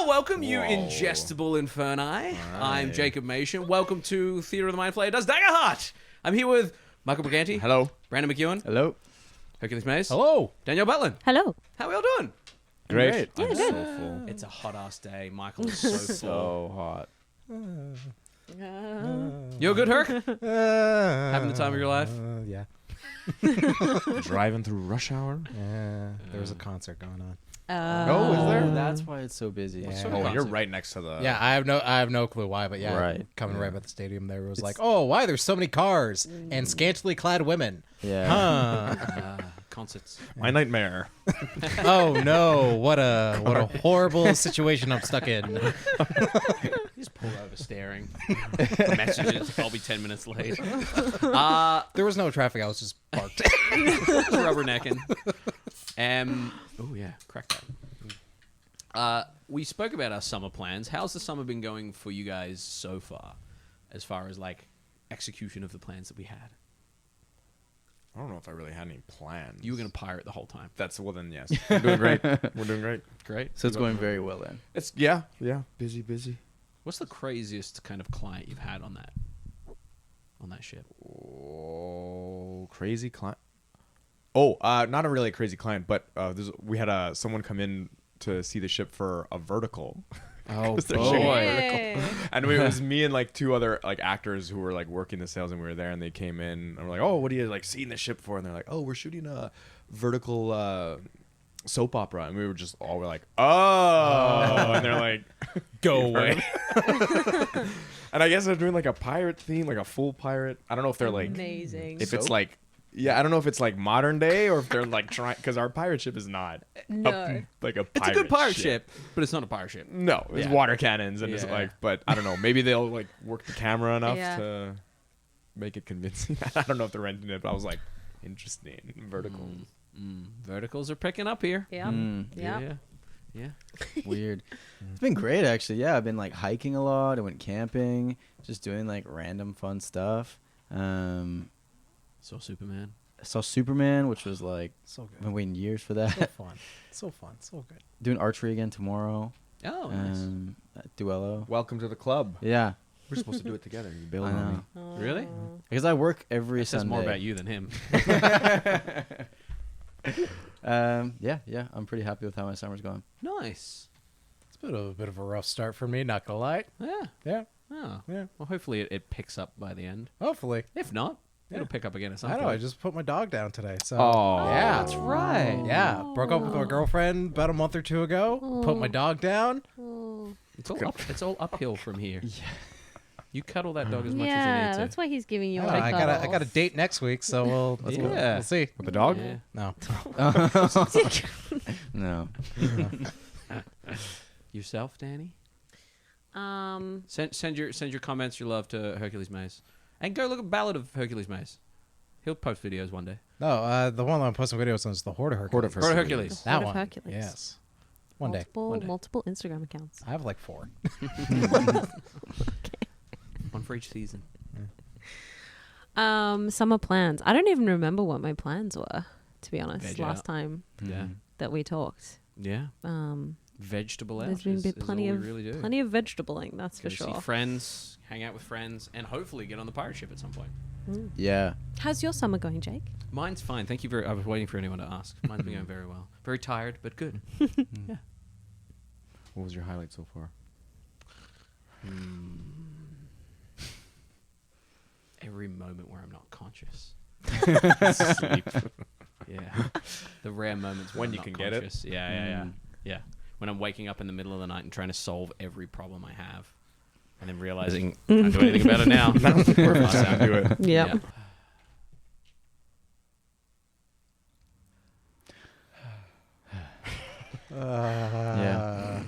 welcome, you ingestible inferni. I'm Jacob Machin. Welcome to Theatre of the Mind Flayer does Daggerheart. I'm here with Michael Briganti. Hello. Brandon McEwan. Hello. Hercules Mayes. Hello. Danielle Butlin. Hello. How are we all doing? Great. Yeah, I'm good. so full. It's a hot-ass day. Michael is so full. So hot. You're good, Herc? Having the time of your life? Yeah. Driving through rush hour. Yeah. There was a concert going on. Oh, is there? That's why it's so busy. Yeah. sort of Oh, you're concert? right next to the. Yeah, I have no clue why, but yeah, Right. coming right by the stadium, there was like, oh, why there's so many cars and scantily clad women. Yeah. Huh. Concerts. My nightmare. Oh no! What a horrible situation I'm stuck in. Just pull over staring. Messages. I'll be 10 minutes late. There was no traffic. I was just parked. Just rubbernecking. Oh yeah, crack that. We spoke about our summer plans. How's the summer been going for you guys so far as like execution of the plans that we had? I don't know if I really had any plans. You were gonna pirate the whole time. Well then, yes. We're doing great. We're doing great. Great. So it's going very well then. It's busy. What's the craziest kind of client you've had on that ship? Oh, crazy client. Oh, not a really crazy client, but we had someone come in to see the ship for a vertical. Oh, They're shooting boy. vertical. And it was me and like two other like actors who were like working the sales, and we were there, and they came in and we're like, oh, what are you like seeing the ship for? And they're like, oh, we're shooting a vertical soap opera. And we were just all like, oh, and they're like, Go away. And I guess they're doing like a pirate theme, like a full pirate. I don't know if they're like, Amazing. if it's like, yeah, I don't know if it's like modern day or if they're like trying, because our pirate ship is not No. like a pirate It's a good pirate ship, but it's not a pirate ship. No, it's Yeah. water cannons and it's Yeah. like, but I don't know. Maybe they'll like work the camera enough Yeah. to make it convincing. I don't know if they're renting it, but I was like, interesting. Vertical. Verticals are picking up here. Yeah. Yeah. Yeah. Weird. It's been great actually. Yeah, I've been like hiking a lot. I went camping, just doing like random fun stuff. Saw Superman. I saw Superman, which was like So I've good. been waiting years for So that. fun. So fun. So good. Doing archery again tomorrow. Oh, nice. Duello. Welcome to the club. Yeah. We're supposed to do it together. You bailed I on me. know. Really? Because I work every That says Sunday. more about you than him. Yeah. I'm pretty happy with how my summer's going. Nice. It's been a bit of a rough start for me. Not gonna lie. Yeah. Yeah. Oh. Yeah. Well, hopefully it picks up by the end. Hopefully. If not, Yeah. it'll pick up again at some I point. know. I just put my dog down today. So. Oh. Yeah. That's right. Yeah. Broke up with my girlfriend about a month or two ago. Put my dog down. It's all uphill from here. Yeah. You cuddle that dog as much Yeah, as you need that's why he's giving you. I all got a date next week, so we'll see. With the dog? Yeah. No. No. Yourself, Danny? Um. Send your comments, your love to Hercules Mayes. And go look at Ballad of Hercules Mayes. He'll post videos one day. No, the one that I'm posting videos on is the Horde of Hercules. Horde of Horde of Hercules. That Horde of one. Hercules. Yes. One day. Multiple Instagram accounts. I have like 4. One for each season. Summer plans. I don't even remember what my plans were, to be honest. Veg last out. time Yeah. that we talked. Yeah. Um. Vegetable out There's been is plenty all of we really do. plenty of vegetabling. That's Go for see sure. friends, hang out with friends, and hopefully get on the pirate ship at some point. Yeah. How's your summer going, Jake? Mine's fine. Thank you very. I was waiting for anyone to ask. Mine's been going very well. Very tired, but good. Yeah. What was your highlight so far? Every moment where I'm not conscious. Sleep. Yeah. The rare moments When I'm you not can get it. conscious. Yeah. Yeah. When I'm waking up in the middle of the night and trying to solve every problem I have, and then realizing I can't do anything about it now. Perfect time to do it. Yeah. Yeah.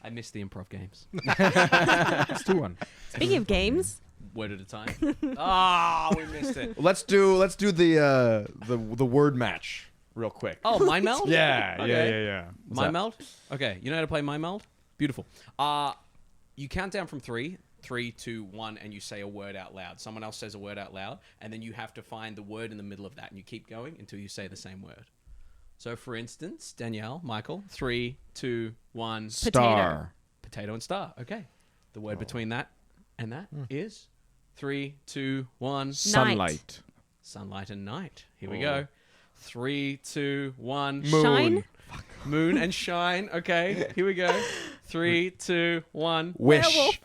I miss the improv games. Let's do one. Speaking of games, Word at a time. Ah, we missed it. Let's do the word match real quick. Oh, Mind Meld? Yeah. Okay. What's Mind that? Meld? Okay, you know how to play Mind Meld? Beautiful. You count down from 3, 3, 2, 1, and you say a word out loud. Someone else says a word out loud, and then you have to find the word in the middle of that, and you keep going until you say the same word. So, for instance, Danielle, Michael, 3, 2, 1. Star. Potato and star. Okay. The word between that and that is 3, 2, 1. Sunlight. Sunlight and night. Here we go. 3, 2, 1. Shine. Moon and shine. Okay. Here we go. 3, 2, 1. Wish.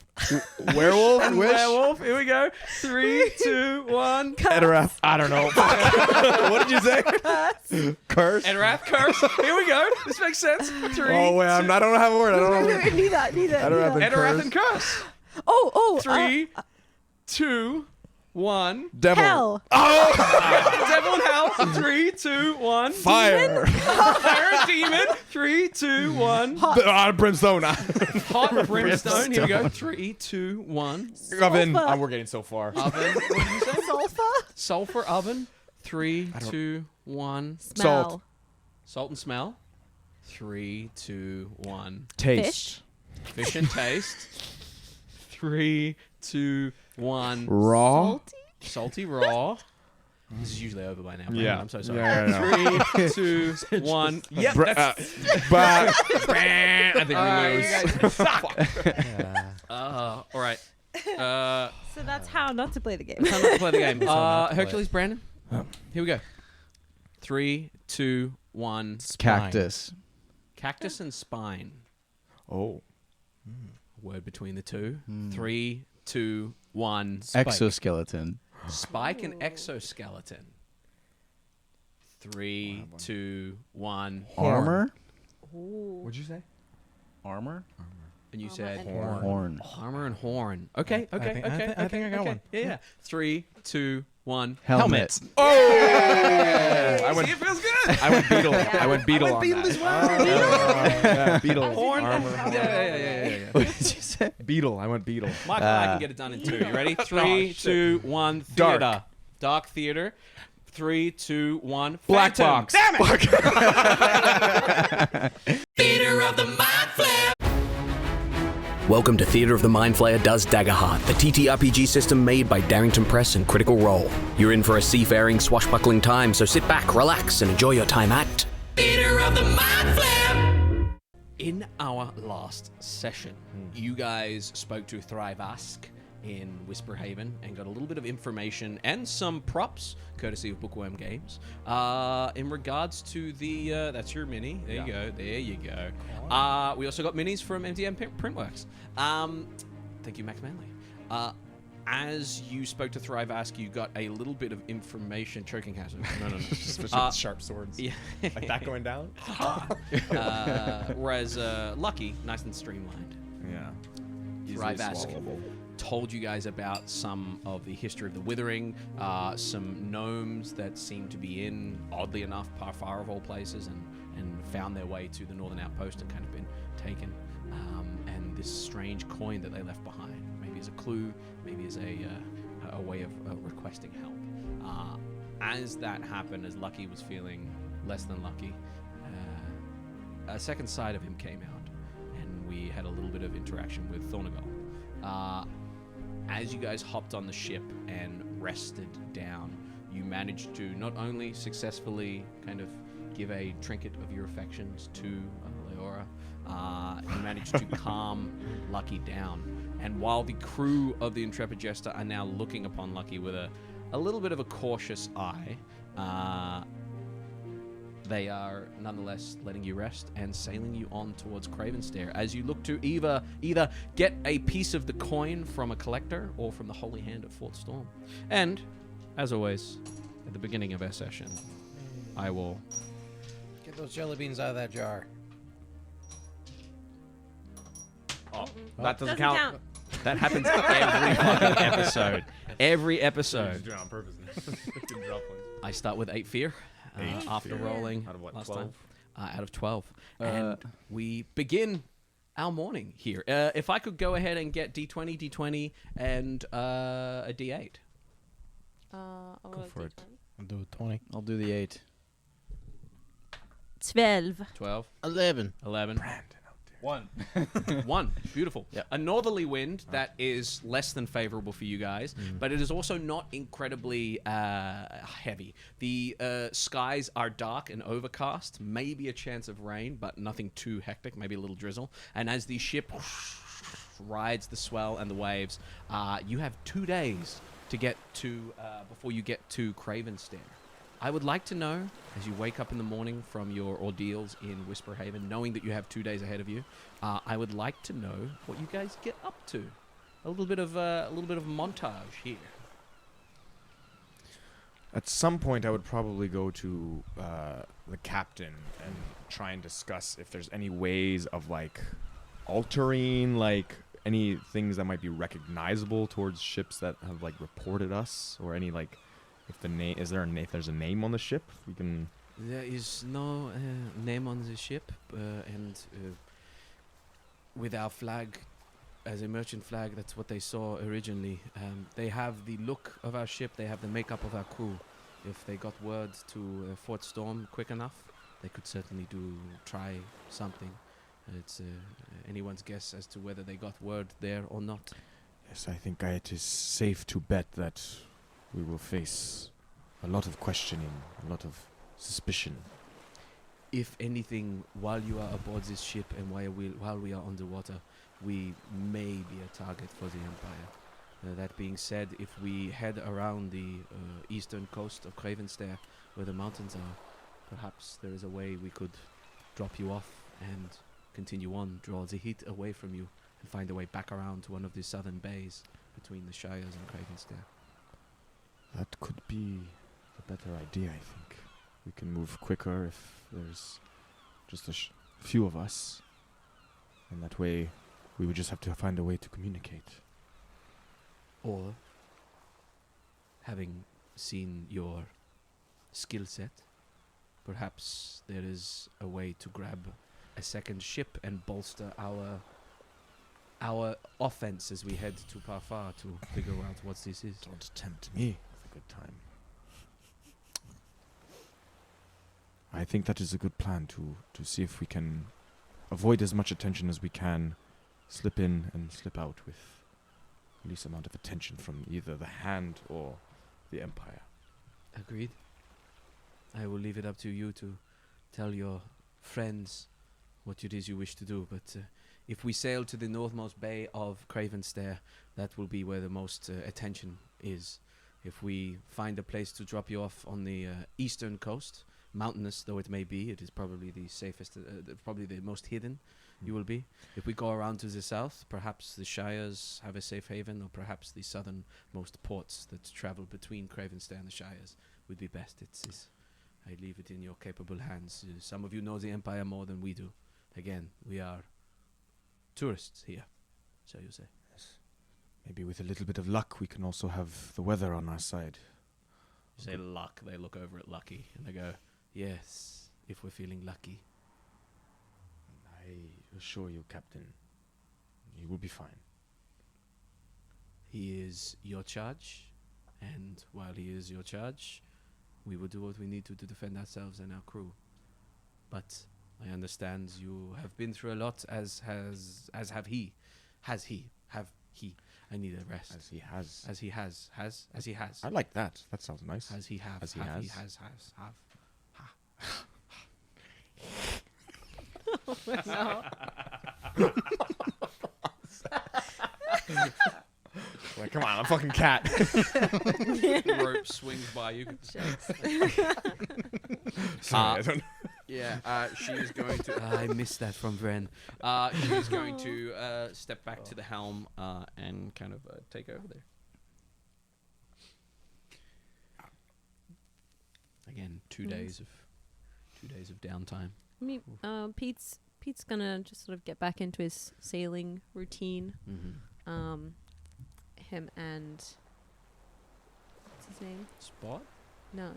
Werewolf. And Wish. werewolf. Here we go. 3, 2, 1. Edorath. I don't know. What did you say? Curse. Edorath, curse. Here we go. This makes sense. 3. Oh wait, I don't have a word. I don't know. Neither. Edorath and Edorath curse. and curse. Oh. 3, 2, 1. Devil. Hell. Devil and hell. 3, 2, 1. Fire. Fire and demon. 3, 2, 1. Brimstone. Hot brimstone. Here we go. 3, 2, 1. Oven. Sulfur. We're getting so far. Oven. What did you say? Sulfur. Sulfur oven. 3, 2, 1. Smell. Salt. Salt and smell. 3, 2, 1. Taste. Fish and taste. 3, 2, 1. Raw. Salty raw. This is usually over by now. Brandon. Yeah. I'm so sorry. Yeah, 3, 2, 1. Yep. That's But I think we lose. Yeah. All right. So that's how not to play the game. Time to play the game. not to play. Hercules, Brandon. Here we go. 3, 2, 1. Cactus. Cactus and spine. oh, Word between the two. 3, 2, 1. Exoskeleton. Spike and exoskeleton. 3, 2, 1. Armor. what'd you say? Armor. And you said and Horn. armor and horn. Okay. I think I got one. Yeah. 3, 2, 1. Helmet. Oh, I went- See, it feels good. I went beetle. I went beetle on beetle that. as well. Yeah, beetle. Horn. Armor. Yeah. What did you say? Beetle. I went beetle. Michael, I can get it done in 2. You ready? 3, 2, 1. Dark. Theater. Dark theater. 3, 2, 1. Black Phantom. box. Damn it! Welcome to Theatre of the Mind Flayer Does Daggerheart, the TTRPG system made by Darrington Press and Critical Role. You're in for a seafaring, swashbuckling time, so sit back, relax, and enjoy your time at Theatre of the Mind Flayer. In our last session, you guys spoke to Thrivask in Whisperhaven and got a little bit of information and some props, courtesy of Bookwyrm Games, in regards to the... that's your mini. There you go. There you go. We also got minis from MDM Printworks. Thank you, Max Manley. As you spoke to Thrivask, you got a little bit of information. Choking hazard. No. Especially with sharp swords. Yeah. Like that going down. Whereas Lucky, nice and streamlined. Yeah. Thrivask told you guys about some of the history of the Withering, some gnomes that seem to be in, oddly enough, far of all places, and found their way to the northern outpost and kind of been taken. And this strange coin that they left behind, maybe as a clue, maybe as a way of requesting help. As that happened, as Lucky was feeling less than lucky, a second side of him came out, and we had a little bit of interaction with Thornagal. As you guys hopped on the ship and rested down, you managed to not only successfully kind of give a trinket of your affections to Leora, you managed to calm Lucky down. And while the crew of the Intrepid Jester are now looking upon Lucky with a little bit of a cautious eye, they are nonetheless letting you rest and sailing you on towards Cravenstair as you look to either get a piece of the coin from a collector or from the Holy Hand at Fort Storm. And, as always, at the beginning of our session, I will... Get those jelly beans out of that jar. Oh, that doesn't count. That happens every fucking episode. Every episode. Do it on purpose. I start with 8 fear. After rolling Out of what, last 12? time. Out of 12. And we begin our morning here. If I could go ahead and get D20, and a D8. Go for it. I'll do 20. I'll do the 8. 12. 12, 11. 11. One. One. Beautiful. Yep. A northerly wind that is less than favorable for you guys, but it is also not incredibly heavy. The skies are dark and overcast. Maybe a chance of rain, but nothing too hectic. Maybe a little drizzle. And as the ship rides the swell and the waves, you have 2 days to get to before you get to Cravenstair. I would like to know, as you wake up in the morning from your ordeals in Whisper Haven, knowing that you have 2 days ahead of you, I would like to know what you guys get up to. A little bit of montage here. At some point, I would probably go to the captain and try and discuss if there's any ways of like altering like any things that might be recognizable towards ships that have like reported us, or any like if the name is there a if there's a name on the ship we can. There is no name on the ship, and with our flag as a merchant flag, that's what they saw originally. They have the look of our ship, they have the makeup of our crew. If they got word to Fort Storm quick enough, they could certainly try something. It's anyone's guess as to whether they got word there or not. Yes, I think it is safe to bet that we will face a lot of questioning, a lot of suspicion. If anything, while you are aboard this ship and while we are underwater, we may be a target for the Empire. That being said, if we head around the eastern coast of Cravenstair, where the mountains are, perhaps there is a way we could drop you off and continue on, draw the heat away from you, and find a way back around to one of the southern bays between the Shires and Cravenstair. That could be a better idea, I think. We can move quicker if there's just a few of us. And that way, we would just have to find a way to communicate. Or, having seen your skill set, perhaps there is a way to grab a second ship and bolster our offense as we head to Parfar to figure out what this is. Don't tempt me with a good time. I think that is a good plan to see if we can avoid as much attention as we can, slip in and slip out with the least amount of attention from either the Hand or the Empire. Agreed. I will leave it up to you to tell your friends what it is you wish to do, but if we sail to the northmost bay of Cravenstair, that will be where the most attention is. If we find a place to drop you off on the eastern coast, mountainous though it may be, it is probably the safest, probably the most hidden you will be. If we go around to the south, perhaps the Shires have a safe haven, or perhaps the southernmost ports that travel between Cravenstair and the Shires would be best. I leave it in your capable hands. Some of you know the Empire more than we do. Again, we are tourists here, shall you say. Yes. Maybe with a little bit of luck, we can also have the weather on our side. You say luck, they look over at Lucky, and they go, yes, if we're feeling lucky. I assure you, Captain, you will be fine. He is your charge, and while he is your charge, we will do what we need to defend ourselves and our crew. But I understand you have been through a lot, as have he. Have he. I need a rest. As he has. As he has. As he has. I like that. That sounds nice. As he have. As he have, has. He has. Have. No. Like, come on, I'm a fucking cat. The rope swings by you. Sorry, I don't know. Yeah, she is going to... I missed that from Vren. She is going to step back to the helm and kind of take over there. Again, 2 days of downtime. I mean, Pete's gonna just sort of get back into his sailing routine. Mm-hmm. Him and what's his name? Spot? No,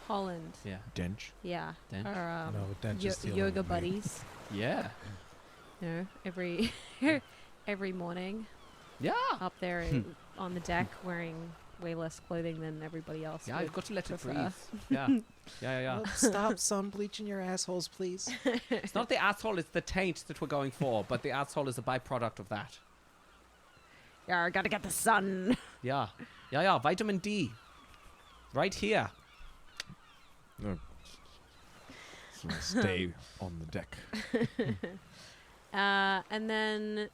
Holland. Yeah. Dench. Yeah, Dench? our No, Dench is stealing yoga me. buddies. Yeah. You know, every morning Yeah. up there on the deck wearing way less clothing than everybody else. Yeah, would you've got to let it prefer. breathe. Yeah. Stop sun bleaching your assholes, please. It's not the asshole, it's the taint that we're going for, but the asshole is a byproduct of that. Yeah, I gotta get the sun. Yeah. Vitamin D. Right here. No. So stay on the deck. And then,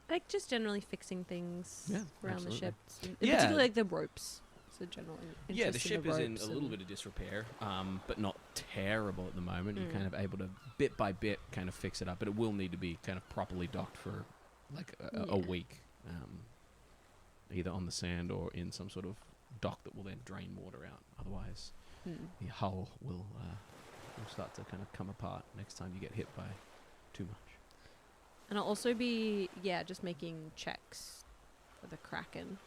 like, just generally fixing things Yeah, around absolutely. the ship. Yeah. Particularly, like, the ropes. So general Yeah, the interest ship is in ropes a little and- bit of disrepair, but not terrible at the moment. You're Mm. kind of able to, bit by bit, kind of fix it up, but it will need to be kind of properly docked for, like, a Yeah. week. Either on the sand or in some sort of dock that will then drain water out. Otherwise, the hull will start to kind of come apart next time you get hit by too much. And I'll also be, just making checks for the Kraken.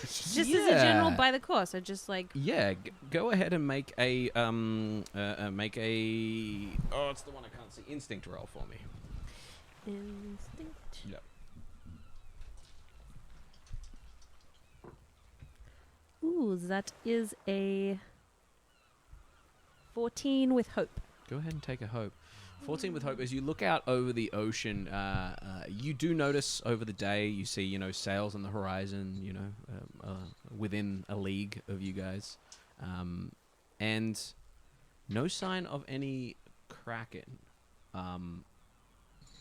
Just as a general by the course. I just like. Yeah, go ahead and make a oh, it's the one I can't see. Instinct roll for me. Instinct. Yep. Ooh, that is a 14 with hope. Go ahead and take a hope. 14 with hope. As you look out over the ocean, you do notice over the day, you see, sails on the horizon, within a league of you guys. And no sign of any kraken.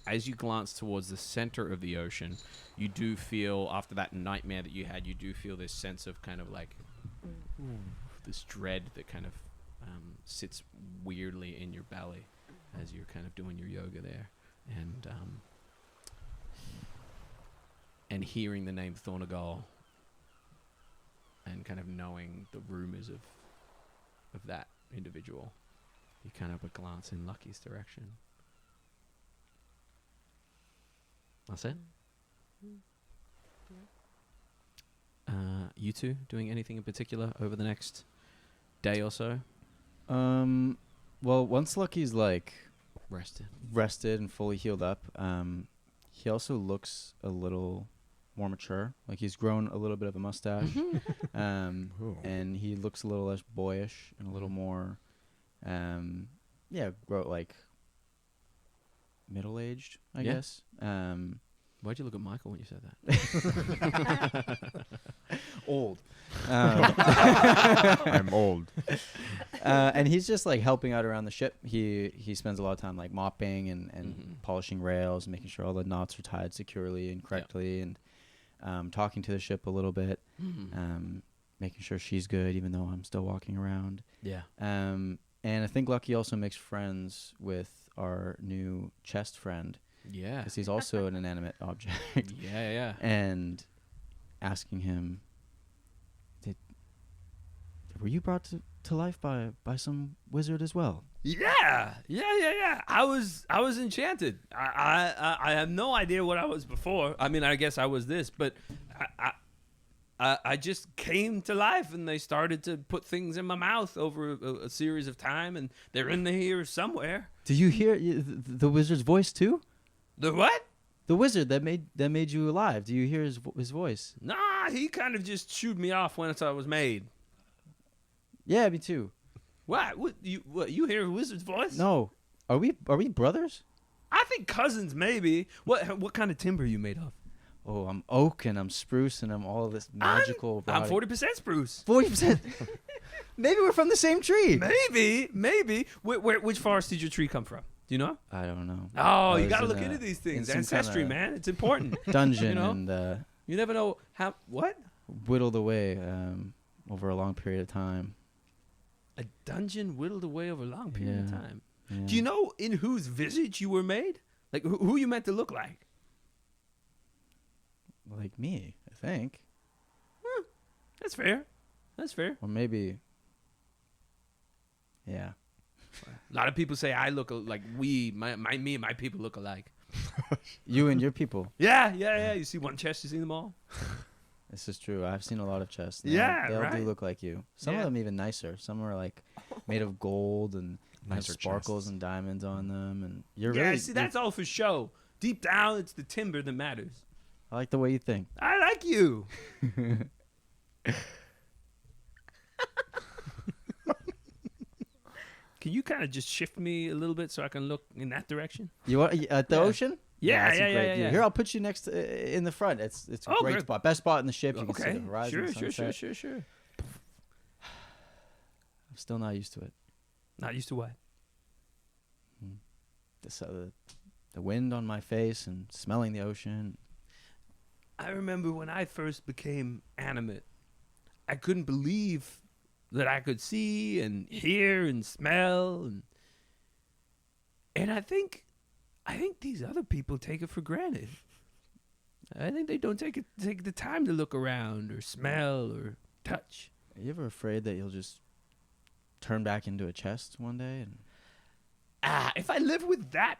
As you glance towards the center of the ocean, you do feel, after that nightmare that you had, you do feel this sense of kind of like this dread that kind of sits weirdly in your belly as you're kind of doing your yoga there, and hearing the name Thornagal, and kind of knowing the rumors of that individual. You kind of glance in Lucky's direction. That's it. You two doing anything in particular over the next day or so? Well, once Lucky's like Rested. and fully healed up, he also looks a little more mature. Like he's grown a little bit of a mustache, and he looks a little less boyish and a little more, like middle-aged, I guess. Why'd you look at Michael when you said that? Old. I'm old. And he's just like helping out around the ship. He spends a lot of time like mopping and polishing rails, making sure all the knots are tied securely and correctly, and talking to the ship a little bit, making sure she's good, even though I'm still walking around. Yeah. And I think Lucky also makes friends with our new chest friend. Yeah. Because he's also an inanimate object. Yeah. And asking him, were you brought to life by some wizard as well? Yeah. I was enchanted. I have no idea what I was before. I mean, I guess I was this, but I just came to life, and they started to put things in my mouth over a series of time, and they're in here somewhere. Do you hear the wizard's voice too? The what? The wizard that made you alive. Do you hear his voice? Nah, he kind of just shooed me off once I was made. Yeah, me too. What? You hear a wizard's voice? No, are we brothers? I think cousins, maybe. What kind of timber are you made of? Oh, I'm oak and I'm spruce and I'm all this magical. I'm 40% spruce. 40%. Maybe we're from the same tree. Maybe. Which forest did your tree come from? Do you know? I don't know. Oh, I you was got to in look into these things. some Ancestry, kinda man. It's important. Dungeon You know? and You never know how. What? whittled away over a long period of time. A dungeon whittled away over a long period of Yeah. time. Yeah. Do you know in whose visage you were made? Like who you meant to look like? Like me, I think. That's fair. Or maybe. Yeah. A lot of people say I look like me and my people look alike. You and your people. Yeah. You see one chest, you see them all. This is true. I've seen a lot of chests. Yeah, They all right. do look like you. Some Yeah. of them even nicer. Some are like made of gold and have Nicer sparkles chests. and diamonds on them. And you're Yeah, really. see, that's all for show. Deep down, it's the timber that matters. I like the way you think. I like you. Can you kind of just shift me a little bit so I can look in that direction? You want at the ocean? Yeah, that's a yeah, great yeah, view. yeah. Here, I'll put you next in the front. It's a Oh, great good. spot. Best spot in the ship. You can see Okay. the horizon. Sure. I'm still not used to it. Not used to what? The wind on my face and smelling the ocean. I remember when I first became animate, I couldn't believe that I could see and hear and smell and I think these other people take it for granted. I think they don't take the time to look around or smell or touch. Are you ever afraid that you'll just turn back into a chest one day? And If I live with that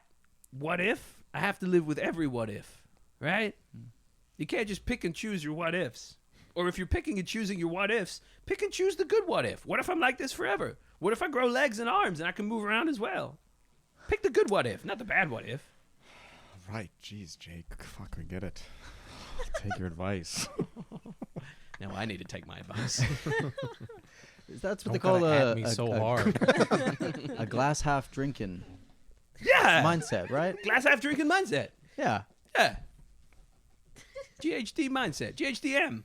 what if, I have to live with every what if, right? You can't just pick and choose your what ifs. Or if you're picking and choosing your what ifs, pick and choose the good what if. What if I'm like this forever? What if I grow legs and arms and I can move around as well? Pick the good what if, not the bad what if. Right. Jeez, Jake. Fuck, we get it. Take your advice. Now I need to take my advice. That's what Don't they call gotta a, at me a, so a, hard. a glass half drinking Yeah. mindset, right? Glass half drinking mindset. Yeah. Yeah. GHD mindset. GHDM.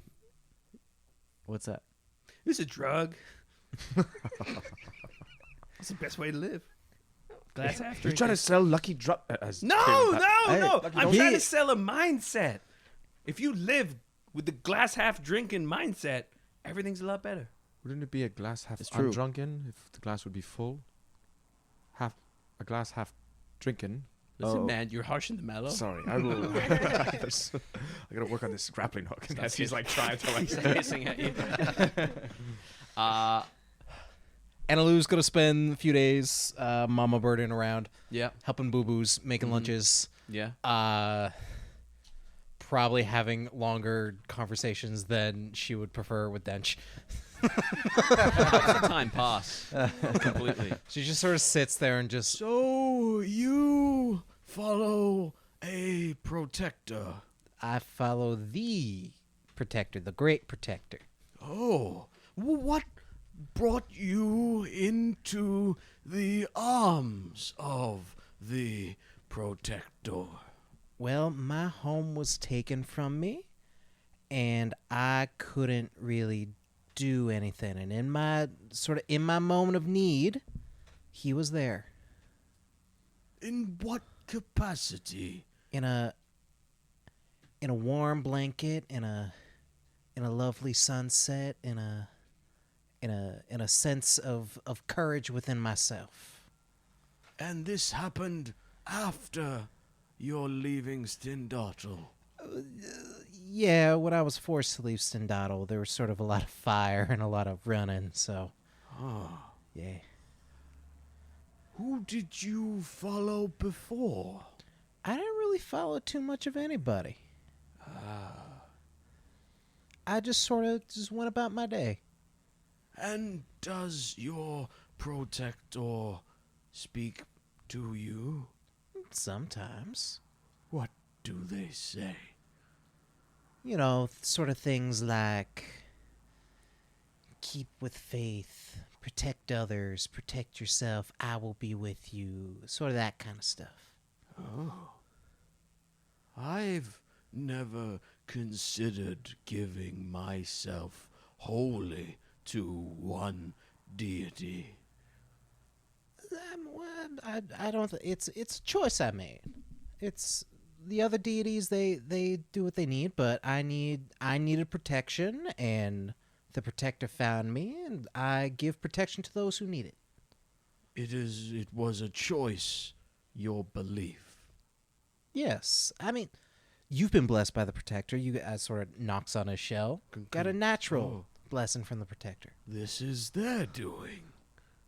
What's that? This is a drug. That's the best way to live. Glass half You're drinking. trying to sell Lucky Drop. No. Hey, I'm he- trying to sell a mindset. If you live with the glass half drinking mindset, everything's a lot better. Wouldn't it be a glass half It's true. undrunken if the glass would be full? A glass half drinking. Listen, Oh. man, you're harsh and the mellow. Sorry, I will. I gotta work on this grappling hook. As he's like trying to like. Hissing at you. Annaloo's gonna spend a few days mama birding around, Yeah. helping boo-boos, making lunches, Yeah. probably having longer conversations than she would prefer with Dench. Helps the time pass completely. She just sort of sits there and just, So you follow a protector. I follow the protector, the great protector. Oh, what brought you into the arms of the protector? Well, my home was taken from me, and I couldn't really do anything. And in my moment of need, he was there In what capacity? in a warm blanket, in a lovely sunset, in a sense of courage within myself. And this happened after your leaving Stindottle. Yeah, when I was forced to leave Stendottle, there was sort of a lot of fire and a lot of running, so yeah. Who did you follow before? I didn't really follow too much of anybody. I just sort of just went about my day. And does your protector speak to you? Sometimes. What do they say? You know, sort of things like keep with faith, protect others, protect yourself, I will be with you, sort of that kind of stuff. I've never considered giving myself wholly to one deity. I don't. It's a choice I made. It's the other deities. They do what they need, but I needed protection, and the protector found me, and I give protection to those who need it. It was a choice, your belief. Yes, I mean, you've been blessed by the protector. You sort of knocks on his shell. Got a natural blessing from the protector. This is their doing.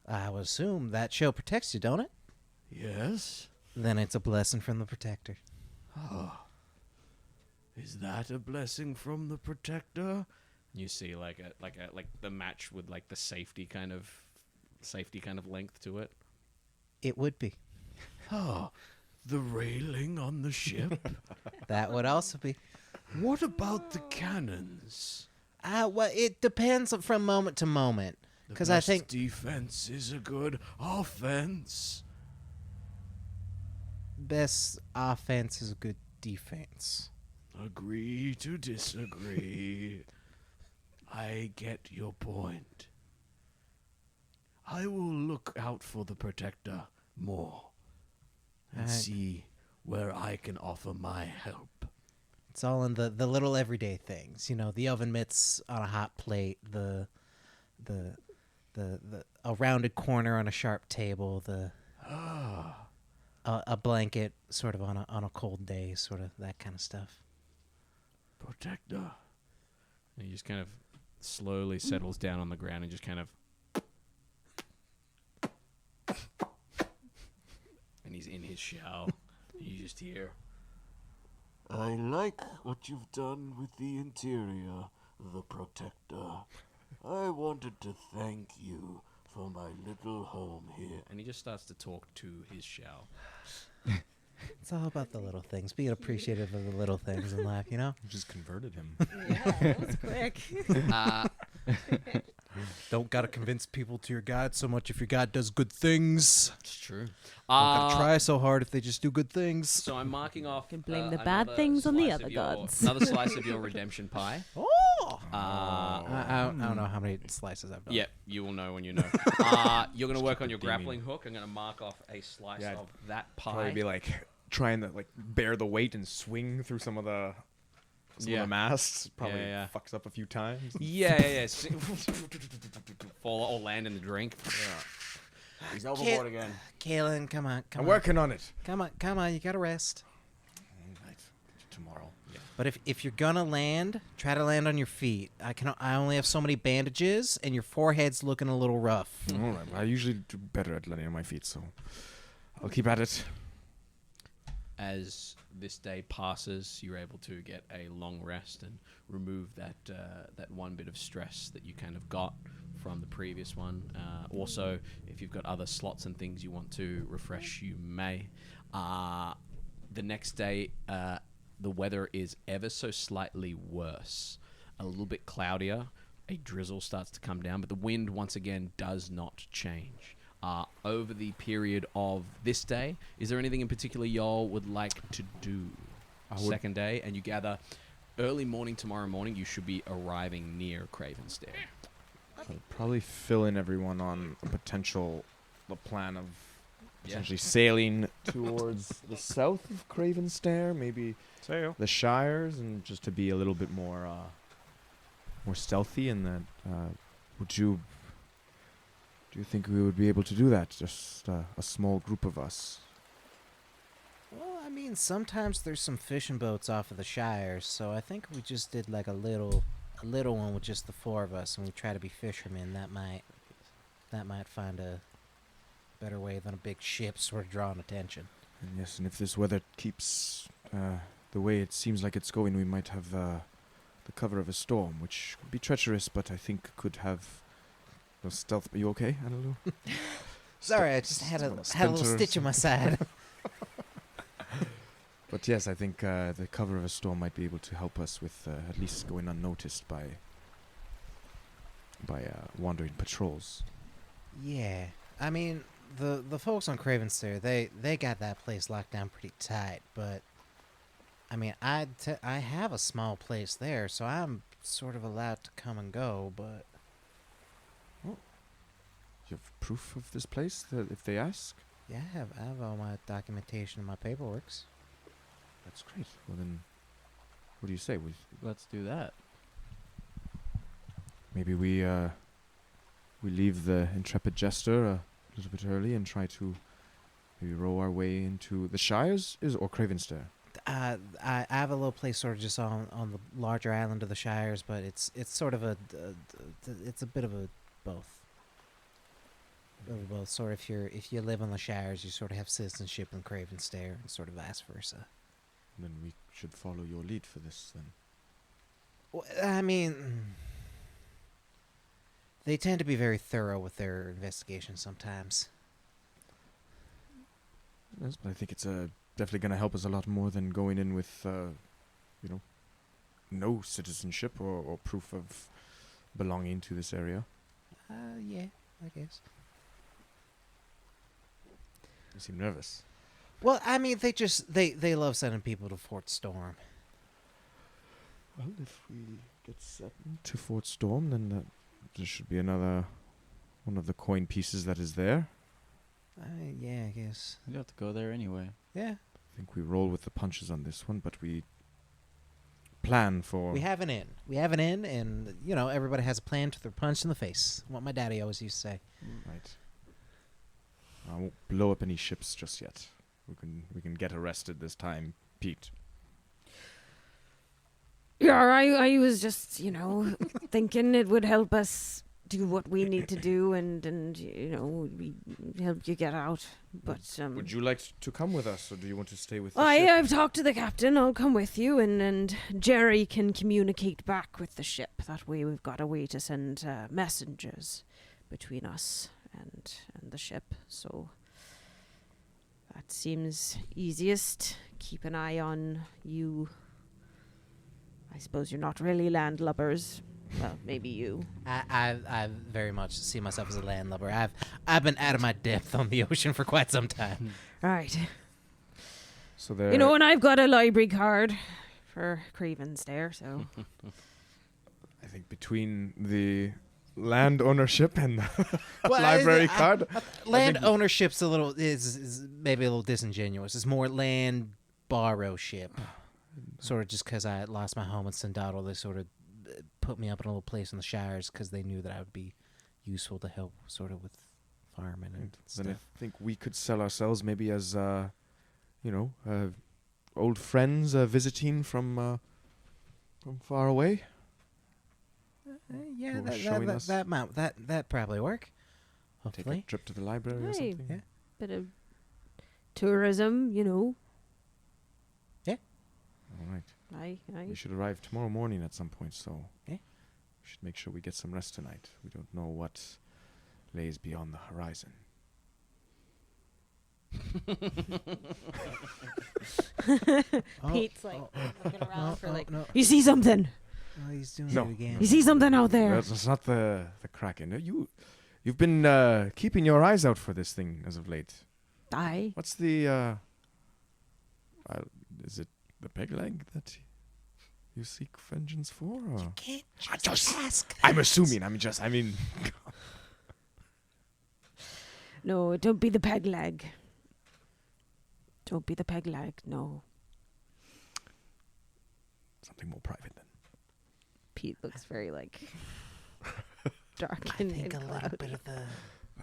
I would assume that shell protects you, don't it? Yes? Then it's a blessing from the protector. Is that a blessing from the protector? You see like the match with like the safety kind of length to it. It would be. The railing on the ship? That would also be. What about the cannons? Well, it depends from moment to moment. Because I think defense is a good offense. best offense is a good defense. Agree to disagree. I get your point. I will look out for the Protector more and see where I can offer my help. It's all in the little everyday things, you know, the oven mitts on a hot plate, the a rounded corner on a sharp table, a blanket sort of on a cold day, sort of that kind of stuff. Protector. And he just kind of slowly settles down on the ground and just kind of. And he's in his shell. You just hear. I like what you've done with the interior, the Protector. I wanted to thank you for my little home here. And he just starts to talk to his shell. It's all about the little things. Being appreciative of the little things in life, you know? Just converted him. Yeah, that was quick. Don't gotta convince people to your God so much if your God does good things. It's true. Don't gotta try so hard if they just do good things. So I'm marking off. Can blame the bad another things on the slice other of your- gods. Another slice of your redemption pie. Oh! I don't know how many slices I've done. Yep, you will know when you know. You're going to work on your grappling hook. I'm going to mark off a slice Yeah, of that Probably pie. be like trying to like bear the weight and swing through some of the masts. Probably Yeah. fucks up a few times. Yeah. Fall or land in the drink. He's overboard again. Kaelen, come on. I'm working on it. Come on. You gotta rest. Right. Tomorrow. Yeah. But if you're gonna land, try to land on your feet. I only have so many bandages, and your forehead's looking a little rough. All right. Well, I usually do better at landing on my feet, so I'll keep at it. As this day passes, you're able to get a long rest and remove that one bit of stress that you kind of got from the previous one. Also, if you've got other slots and things you want to refresh, you may. The next day, the weather is ever so slightly worse. A little bit cloudier. A drizzle starts to come down, but the wind once again does not change. Over the period of this day, is there anything in particular y'all would like to do? Second day, and you gather early morning tomorrow morning, you should be arriving near Craven Stair. I'll probably fill in everyone on a the plan of essentially sailing towards the south of Craven Stair, maybe the Shires, and just to be a little bit more stealthy. And that, do you think we would be able to do that? Just a small group of us. Well, I mean, sometimes there's some fishing boats off of the Shires, so I think we just did like a little one with just the four of us, and we try to be fishermen. That might find a better way than a big ship sort of drawing attention. And yes, and if this weather keeps the way it seems like it's going, we might have the cover of a storm, which would be treacherous, but I think could have no stealth. Are you okay, Annalou? Sorry, I just had a little stitch in my side. But yes, I think the cover of a storm might be able to help us with at least going unnoticed by wandering patrols. Yeah, I mean, the folks on Cravenstair, they got that place locked down pretty tight, but I mean, I have a small place there, so I'm sort of allowed to come and go, but... You have proof of this place, if they ask? Yeah, I have all my documentation and my paperworks. That's great. Well then, what do you say? Let's do that. Maybe we leave the intrepid jester a little bit early and try to maybe row our way into the Shires or Cravenstair. I have a little place sort of just on the larger island of the Shires, but it's sort of it's a bit of a both. Well, sort of if you live on the Shires, you sort of have citizenship in Cravenstair, and sort of vice versa. Then we should follow your lead for this, then. Well, I mean, they tend to be very thorough with their investigations sometimes. Yes, but I think it's definitely going to help us a lot more than going in with, no citizenship or proof of belonging to this area. Yeah, I guess. You seem nervous. Well, I mean, they love sending people to Fort Storm. Well, if we get sent to Fort Storm, then there should be another one of the coin pieces that is there. Yeah, I guess. You have to go there anyway. Yeah. I think we roll with the punches on this one, but we plan for... We have an inn. And, everybody has a plan to their punch in the face. What my daddy always used to say. Right. I won't blow up any ships just yet. We can get arrested this time, Pete. Yeah, I was just, thinking it would help us do what we need to do and we help you get out. But Would you like to come with us, or do you want to stay with the ship? I've talked to the captain. I'll come with you, and Jerry can communicate back with the ship. That way we've got a way to send messengers between us and the ship. So that seems easiest. Keep an eye on you. I suppose you're not really landlubbers. Well, maybe you. I very much see myself as a landlubber. I've been out of my depth on the ocean for quite some time. Right. So there... and I've got a library card for Cravens there, so... I think between the land ownership and the library card... Land ownership's is maybe a little disingenuous. It's more land borrowship. Sort of just because I lost my home in Sundowdle, they sort of put me up in a little place in the Shires because they knew that I would be useful to help sort of with farming and stuff. Then I think we could sell ourselves maybe as, old friends visiting from far away. Yeah, Who are showing us- that probably work. Take Hopefully. a trip to the library or Hey. something. Yeah. Bit of tourism, All right. I We should arrive tomorrow morning at some point, so Yeah. we should make sure we get some rest tonight. We don't know what lays beyond the horizon. Pete's like looking around for no. you see something? Oh, he's doing No. it again. You see something out there? That's not the Kraken. You've been keeping your eyes out for this thing as of late. Aye. What's the is it the peg leg that you seek vengeance for? Or? Can't just ask. I'm assuming. No, don't be the peg leg. Don't be the peg leg. No. Something more private then. Pete looks very dark I and think a little cloudy. bit of the.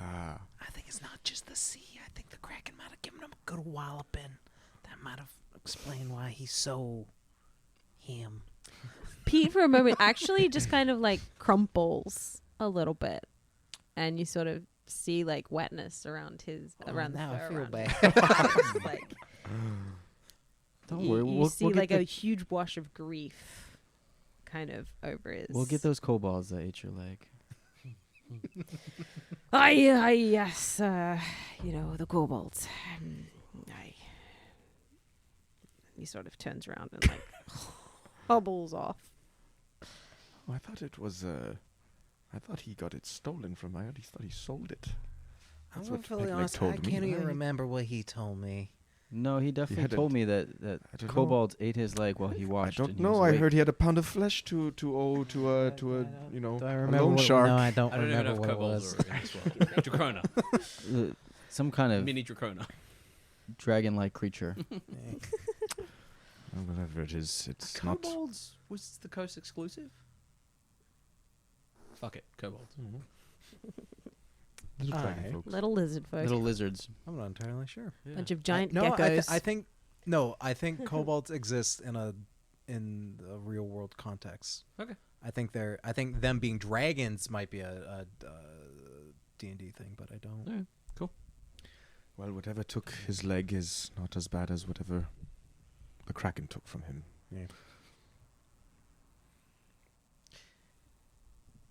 I think it's not just the sea. I think the Kraken might have given him a good walloping. That might have explained why he's so him. Pete, for a moment, actually just kind of crumples a little bit, and you sort of see wetness around around the now fur I feel around bad. his eyes. Don't you, worry. You We'll see get a huge wash of grief, kind of over his. We'll get those kobolds that ate your leg. Yes, the kobolds. He sort of turns around and hobbles off. Oh, I thought it was. I thought he got it stolen from. I already thought he sold it. That's I'm what fully Peg Leg honest. I told me. can't even remember what he told me. No, he definitely had told a- me that I don't kobolds ate his leg while he I watched. don't and he know. was I awake. heard he had a pound of flesh to owe to a Do I a remember loan what, shark. No, I don't I don't even know remember if what it kobolds was. are in this world. Dracona. Some kind of Mini Dracona. dragon-like creature. Oh, whatever it is, it's not. Kobolds was the coast exclusive? Fuck it, kobolds. Little dragon Alright. folks. Little lizard folk. Little lizards. I'm not entirely sure. Bunch of giant No, geckos. I think kobolds exist in a real world context. Okay. I think them being dragons might be a D&D thing, but I don't. Alright. Well, whatever took his leg is not as bad as whatever the Kraken took from him. Yeah.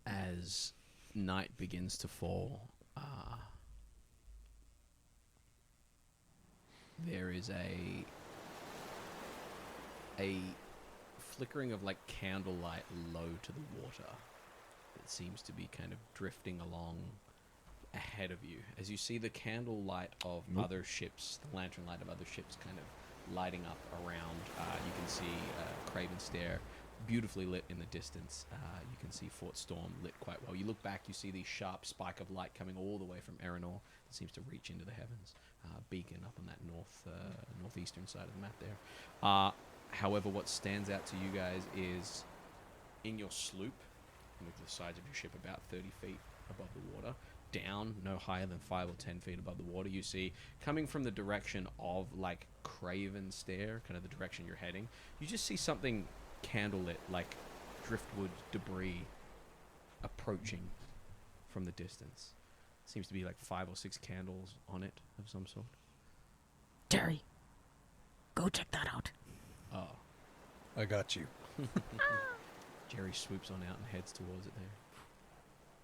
As night begins to fall, there is a flickering of like candlelight low to the water that seems to be kind of drifting along ahead of you. As you see the candlelight of other ships, the lantern light of other ships kind of lighting up around. You can see Craven Stair beautifully lit in the distance. You can see Fort Storm lit quite well. You look back, you see the sharp spike of light coming all the way from Erenor that seems to reach into the heavens. Beacon up on that northeastern side of the map there. However, what stands out to you guys is in your sloop, with the sides of your ship about 30 feet above the water, down no higher than 5 or 10 feet above the water, you see coming from the direction of like Craven Stair, kind of the direction you're heading, you just see something candlelit, like driftwood debris approaching from the distance. Seems to be like 5 or 6 candles on it of some sort. Jerry, go check that out. Oh. I got you. Jerry swoops on out and heads towards it there.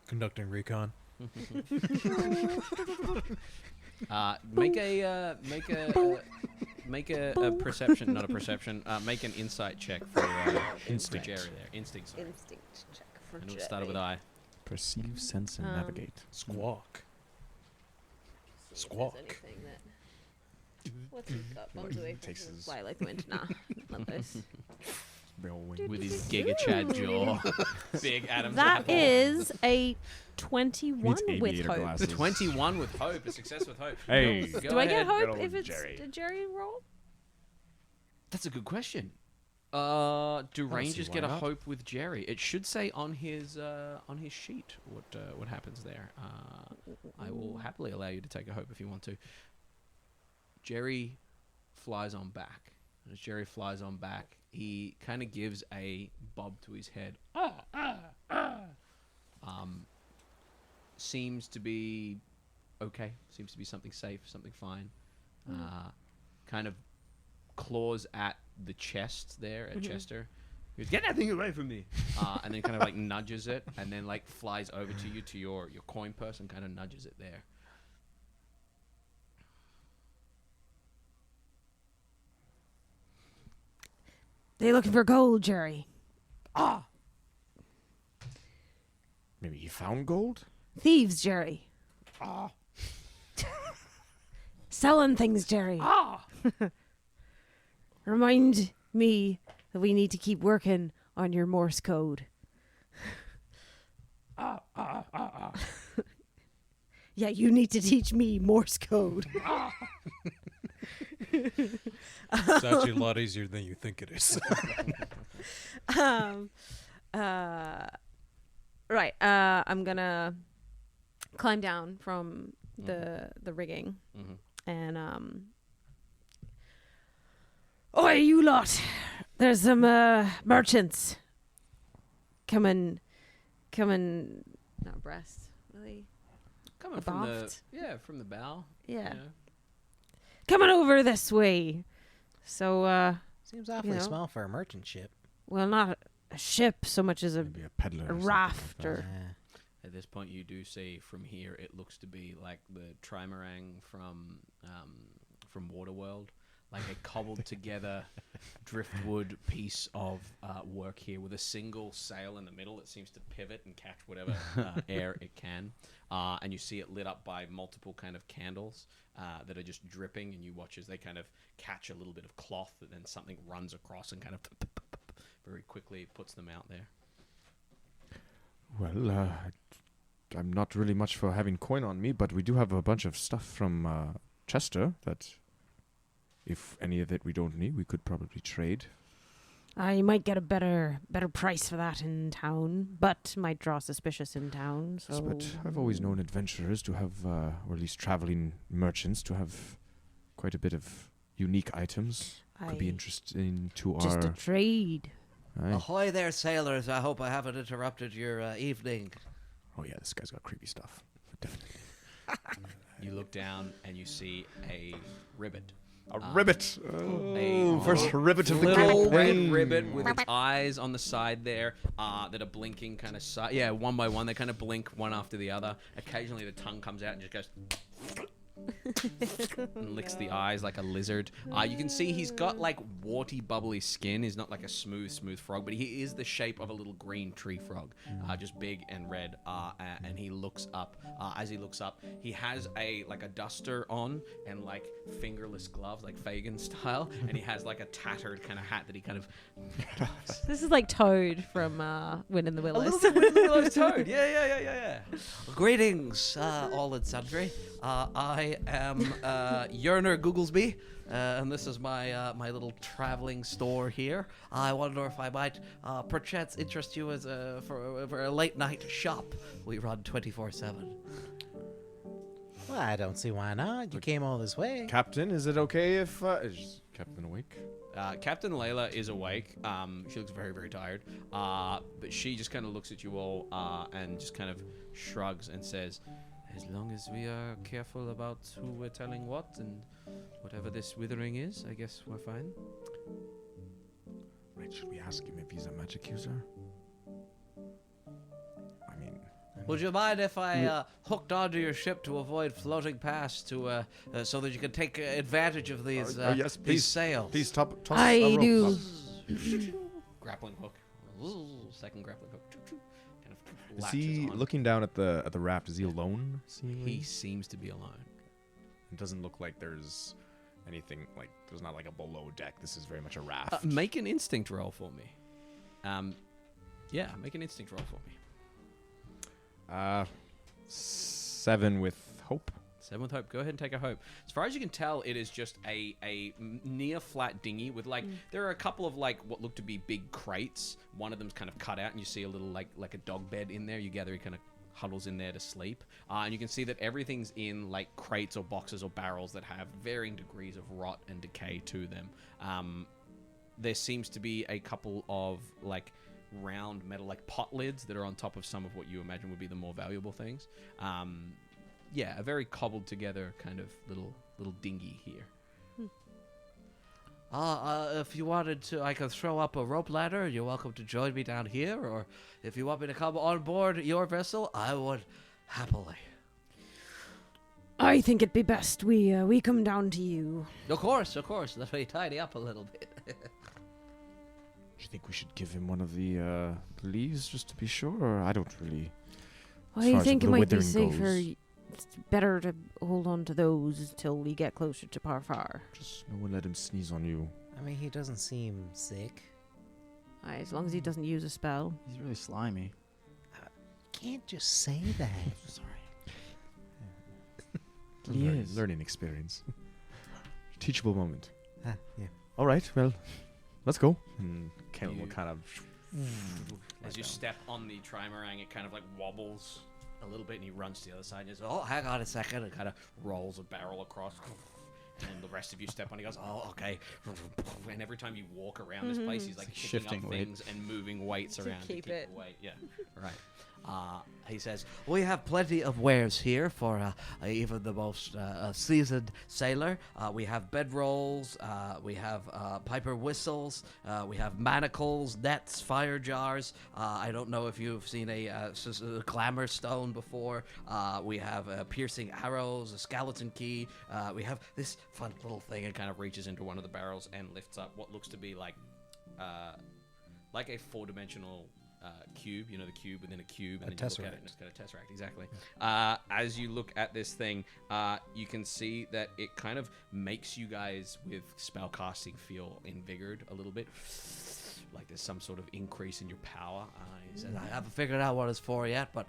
Conducting recon. Make a perception, not a perception. Make an insight check for Instinct. Jerry there. Instinct. Sorry. Instinct check for And Jerry. it started with I. Perceive, sense, and navigate. Squawk. See if Squawk. there's anything that... What's he got? Bumps away takes from his- fly like the wind. Nah, not this. With his Giga Chad jaw. Big Adam's That apple. is a 21 with aviator hope. glasses. 21 with hope. A success with hope. Hey. Go Do I get ahead. hope old if it's Jerry. a Jerry roll? That's a good question. Do see Rangers why get a not. hope with Jerry? It should say on his sheet what happens there. I will happily allow you to take a hope if you want to. Jerry flies on back. And as Jerry flies on back, he kind of gives a bob to his head. Seems to be okay. Seems to be something safe, something fine. Kind of claws at the chest there at Chester. He goes, "Get that thing away from me!" And then kind of like nudges it, and then like flies over to you to your coin purse and kind of nudges it there. They looking for gold, Jerry. Maybe he found gold? Thieves, Jerry. Selling things, Jerry. Remind me that we need to keep working on your Morse code. Yeah, you need to teach me Morse code. It's actually a lot easier than you think it is. Right. I'm gonna climb down from the rigging and oi, you lot! There's some merchants coming. Not abreast, really. Coming from the Abaft? from the bow. Yeah. You know. Coming over this way. So, Seems awfully know. small for a merchant ship. well, not a ship so much as a Maybe a peddler. or something raft like that. or. At this point, you do see from here, it looks to be like the trimarang from Waterworld, like a cobbled together driftwood piece of work here with a single sail in the middle that seems to pivot and catch whatever air it can. And you see it lit up by multiple kind of candles that are just dripping, and you watch as they kind of catch a little bit of cloth, and then something runs across and kind of very quickly puts them out there. Well, I'm not really much for having coin on me, but we do have a bunch of stuff from Chester that, if any of it we don't need, we could probably trade. You might get a better price for that in town, but might draw suspicious in town. Yes, So, but I've always known adventurers to have, or at least traveling merchants to have quite a bit of unique items. Could be Aye. interesting to just a our... trade. Aye. Ahoy there, sailors. I hope I haven't interrupted your evening. Oh yeah, this guy's got creepy stuff. Definitely. You look down and you see a ribbit. A ribbit! A First ribbit of the little red campaign. ribbit with its eyes on the side there that are blinking kind of one by one. They kind of blink one after the other. Occasionally the tongue comes out and just goes and licks the eyes like a lizard. You can see he's got like warty, bubbly skin. He's not like a smooth frog, but he is the shape of a little green tree frog, just big and red. And he looks up. As he looks up, he has a duster on and like fingerless gloves, like Fagin style, and he has like a tattered kind of hat that he kind of. This is like Toad from Win in the A Willows. little bit Win in the Willows Toad. Yeah. Greetings, all and sundry. I am Yearner Googlesby, and this is my my little traveling store here. I wonder if I might perchance interest you as for a late night shop. We run 24/7. Well, I don't see why not. You came all this way. Captain, is it okay if is Captain awake? Captain Layla is awake. She looks very, very tired. But she just kind of looks at you all and just kind of shrugs and says, as long as we are careful about who we're telling what and whatever this withering is, I guess we're fine. Right, should we ask him if he's a magic user? I mean... Would you mind if I hooked onto your ship to avoid floating past to so that you can take advantage of these yes, these please. sails? Please toss I a rope. do. Grappling hook. Second grappling hook. Kind of Is latches he on. looking down at the raft? Is he alone? Seemingly? He seems to be alone. It doesn't look like there's anything like there's not like a below deck. This is very much a raft. Make an instinct roll for me. Yeah, make an instinct roll for me. 7 with hope. 7 with hope. Go ahead and take a hope. As far as you can tell, it is just a near flat dinghy with like there are a couple of like what look to be big crates. One of them's kind of cut out, and you see a little like a dog bed in there. You gather he kind of huddles in there to sleep, and you can see that everything's in like crates or boxes or barrels that have varying degrees of rot and decay to them. There seems to be a couple of like round metal like pot lids that are on top of some of what you imagine would be the more valuable things. Yeah, a very cobbled together kind of little dinghy here. If you wanted to, I could throw up a rope ladder. You're welcome to join me down here, or if you want me to come on board your vessel, I would happily. I think it'd be best we come down to you. Of course. Let me tidy up a little bit. Do you think we should give him one of the leaves just to be sure? Or I don't really. I think it might be withering safer. goes. It's better to hold on to those till we get closer to Parfar. Just no one let him sneeze on you. I mean, he doesn't seem sick. Aye, as long as he doesn't use a spell. He's really slimy. Can't just say that. Sorry. Learning experience. Teachable moment. Yeah. All right, well, let's go. And Kaelen will You- kind of. As you step on the trimarang, it kind of like wobbles a little bit, and he runs to the other side and he says, Oh, hang on a second. and kind of rolls a barrel across. And the rest of you step on. He goes, oh, okay. And every time you walk around this place, he's like It's picking shifting up weight. things and moving weights around to keep keep it. the weight. Yeah, right. He says, we have plenty of wares here for even the most seasoned sailor. We have bedrolls, we have piper whistles, we have manacles, nets, fire jars. I don't know if you've seen a glamour stone before. We have piercing arrows, a skeleton key. We have this fun little thing. It kind of reaches into one of the barrels and lifts up what looks to be like a 4-dimensional cube, you know, the cube within a cube, and then you look at it and it's got a tesseract, exactly. As you look at this thing, you can see that it kind of makes you guys with spellcasting feel invigorated a little bit, like there's some sort of increase in your power. He says, I haven't figured out what it's for yet, but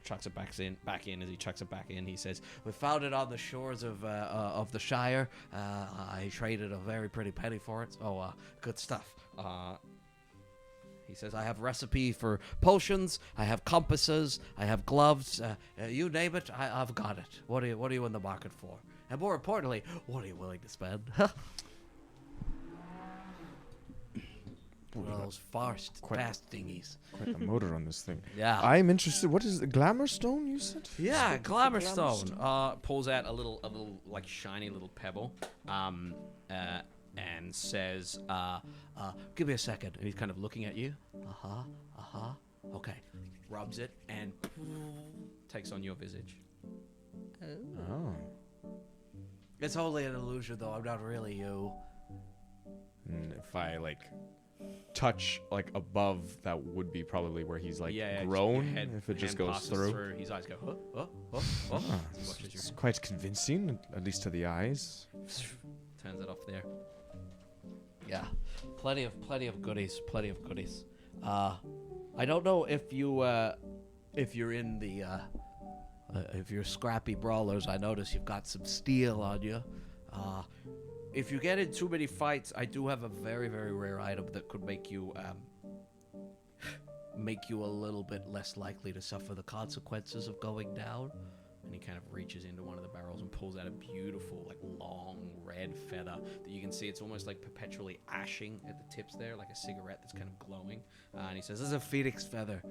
chucks it back in. As he chucks it back in, he says, we found it on the shores of the Shire. I traded a very pretty penny for it. So good stuff. he says, I have recipe for potions. I have compasses. I have gloves. You name it, I've got it. What are you in the market for? And more importantly, what are you willing to spend? Those fast dinghies. Quite a motor on this thing. Yeah. I'm interested. What is the glamour stone you said? Yeah, glamour stone. pulls out a little like shiny little pebble, and says, Give me a second. and he's kind of looking at you. Okay. Rubs it and takes on your visage. Oh. It's only an illusion, though. I'm not really you. And if I like touch like above, that would be probably where he's like grown. If it just goes through. His eyes go, huh? It's quite convincing, at least to the eyes. Turns it off there. Yeah, plenty of goodies. I don't know if you're in the if you're scrappy brawlers. I notice you've got some steel on you. If you get in too many fights, I do have a very, very rare item that could make you a little bit less likely to suffer the consequences of going down. And he kind of reaches into one of the barrels and pulls out a beautiful, like, long red feather that you can see. It's almost like perpetually ashing at the tips there, like a cigarette that's kind of glowing. And he says, "This is a phoenix feather.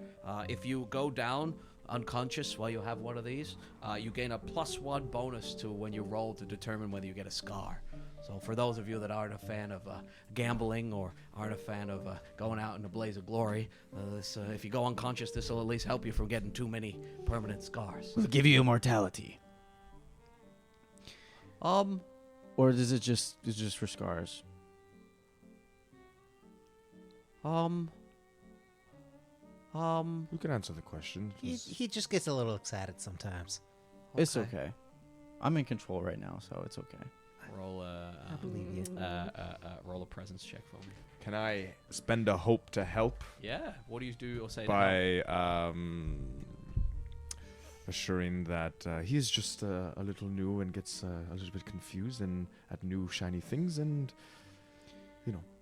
If you go down unconscious while you have one of these, you gain a +1 bonus to when you roll to determine whether you get a scar. So for those of you that aren't a fan of gambling or aren't a fan of going out in a blaze of glory, if you go unconscious, this will at least help you from getting too many permanent scars." Will it give you immortality? Or is it just for scars? You can answer the question. He just gets a little excited sometimes. It's okay. I'm in control right now, so it's okay. Roll I believe you. roll a presence check for me. Can I spend a hope to help Yeah. What do you do or say? by assuring that he's just a little new and gets a little bit confused and at new shiny things, and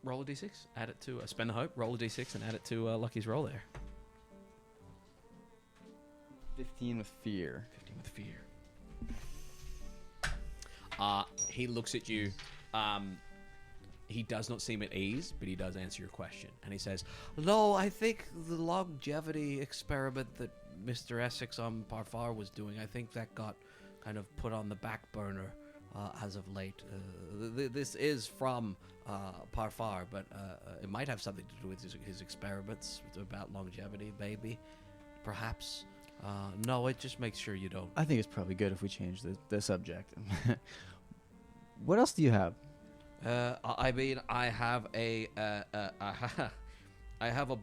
Roll a d6. Add it to spend the hope. Roll a d6 and add it to Lucky's roll there. 15 with fear. 15 with fear. He looks at you. He does not seem at ease, but he does answer your question. And he says, No, I think the longevity experiment that Mr. Essex on Parfar was doing, I think that got kind of put on the back burner as of late. This is from Parfar, but it might have something to do with his experiments about longevity, maybe, perhaps. No, it just makes sure you don't. I think it's probably good if we change the subject. What else do you have? I mean, I have a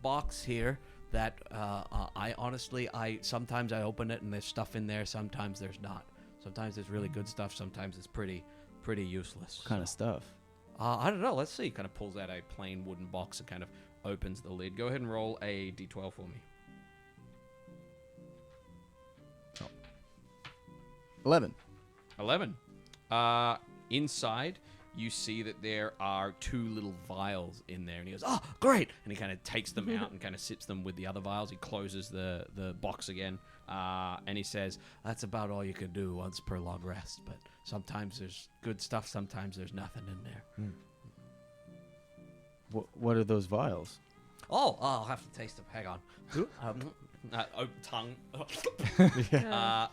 box here that I honestly, sometimes I open it and there's stuff in there, sometimes there's not. Sometimes there's really good stuff, sometimes it's pretty useless. What kind of stuff? I don't know. Let's see. Kind of pulls out a plain wooden box and kind of opens the lid. Go ahead and roll a d12 for me. 11. 11. Inside, you see that there are 2 little vials in there. And he goes, "Oh, great!" And he kind of takes them out and kind of sips them with the other vials. He closes the box again. And he says, That's about all you can do once per long rest. But sometimes there's good stuff, sometimes there's nothing in there. What are those vials? Oh, I'll have to taste them. Hang on. Tongue.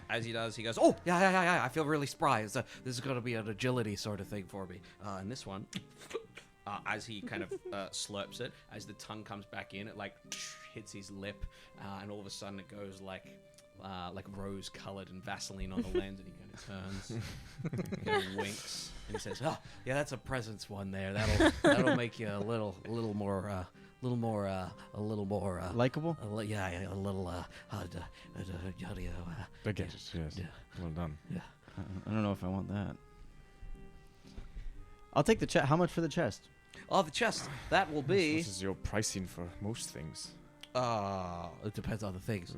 As he does, he goes, Oh, yeah. I feel really spry. This is going to be an agility sort of thing for me. and this one, as he kind of slurps it, as the tongue comes back in, it like hits his lip, and all of a sudden it goes like rose-colored and Vaseline on the lens, and he kind of turns, kind of winks, and he says, Oh, yeah, that's a presence one there. That'll make you a little more Likeable? a little I get it, yes. Yeah. Well done. Yeah. I don't know if I want that. I'll take the chest. How much for the chest? Oh, the chest. That will be. This is your pricing for most things. It depends on the things.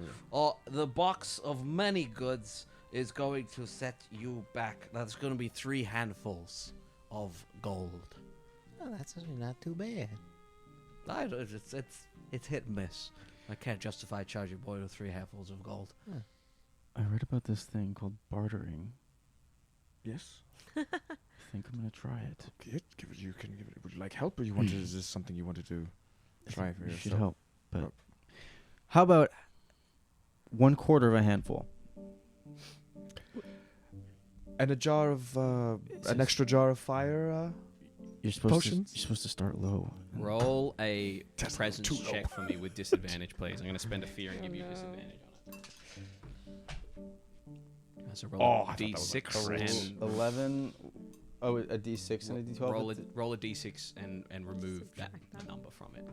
The box of many goods is going to set you back. That's going to be 3 handfuls of gold. Oh, that's actually not too bad. It's hit and miss. I can't justify charging more than 3 handfuls of gold. I read about this thing called bartering. Yes. I think I'm gonna try it. You can give it. Would you like help, or you wanted? Is this something you wanted to try for You yourself? should help. But how about 1/4 of a handful? And a jar of an extra jar of fire. You're supposed potions? you're supposed to start low. roll a That's presence too low. check for me with disadvantage, please. I'm going to spend a fear and give you disadvantage on it. So roll Oh, a I thought that was a d6 crit. and 11 Oh, a D6 and a D12. Roll a D6 and remove that number from it.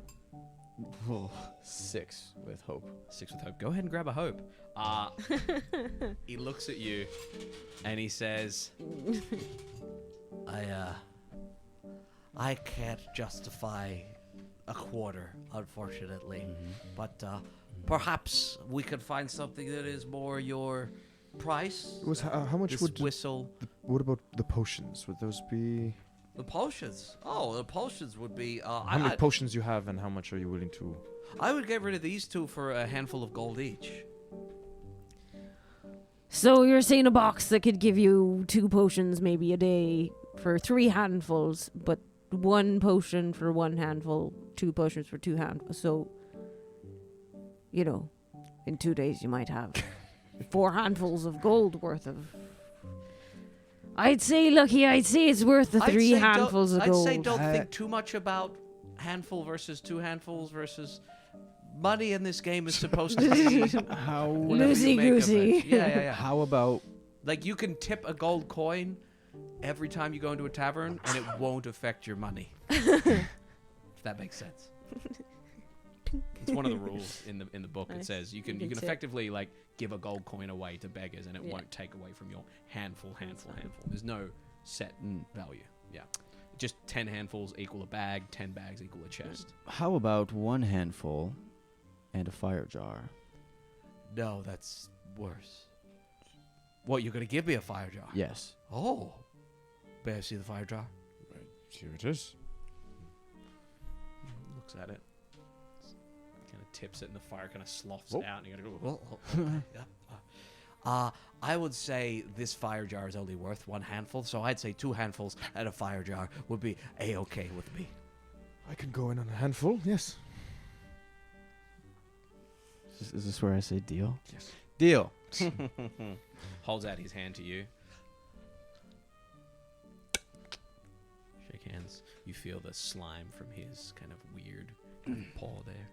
6 with hope. 6 with hope. Go ahead and grab a hope. He looks at you and he says, I can't justify a quarter, unfortunately. But perhaps we could find something that is more your price. It was how much this would whistle. what about the potions? Would those be The potions. Oh, the potions would be. how many potions you have, and how much are you willing to? I would get rid of these 2 for a handful of gold each. So you're saying a box that could give you 2 potions maybe a day for 3 handfuls, but 1 potion for 1 handful, 2 potions for 2 handfuls. So, you know, in 2 days you might have 4 handfuls of gold worth of. I'd say it's worth the 3 handfuls of gold. I'd say don't think too much about handful versus 2 handfuls versus. Money in this game is supposed to be How Loosey-goosey. Yeah. How about Like you can tip a gold coin every time you go into a tavern, and it won't affect your money. If that makes sense. It's one of the rules in the book. It Nice. says you can tip. effectively like give a gold coin away to beggars, and it won't take away from your handful. There's no set value. Yeah, just 10 handfuls equal a bag. 10 bags equal a chest. how about 1 handful and a fire jar? No, that's worse. What, you're going to give me a fire jar? Yes. Oh. May I see the fire jar? Here it is. Looks at it. Kind of tips it, and the fire kind of sloughs out, and you gotta go. Yeah. I would say this fire jar is only worth 1 handful, so I'd say 2 handfuls and a fire jar would be A-okay with me. I can go in on a handful. Yes. Is this where I say deal? Yes. Deal. Holds out his hand to you. Shake hands. You feel the slime from his kind of weird paw there.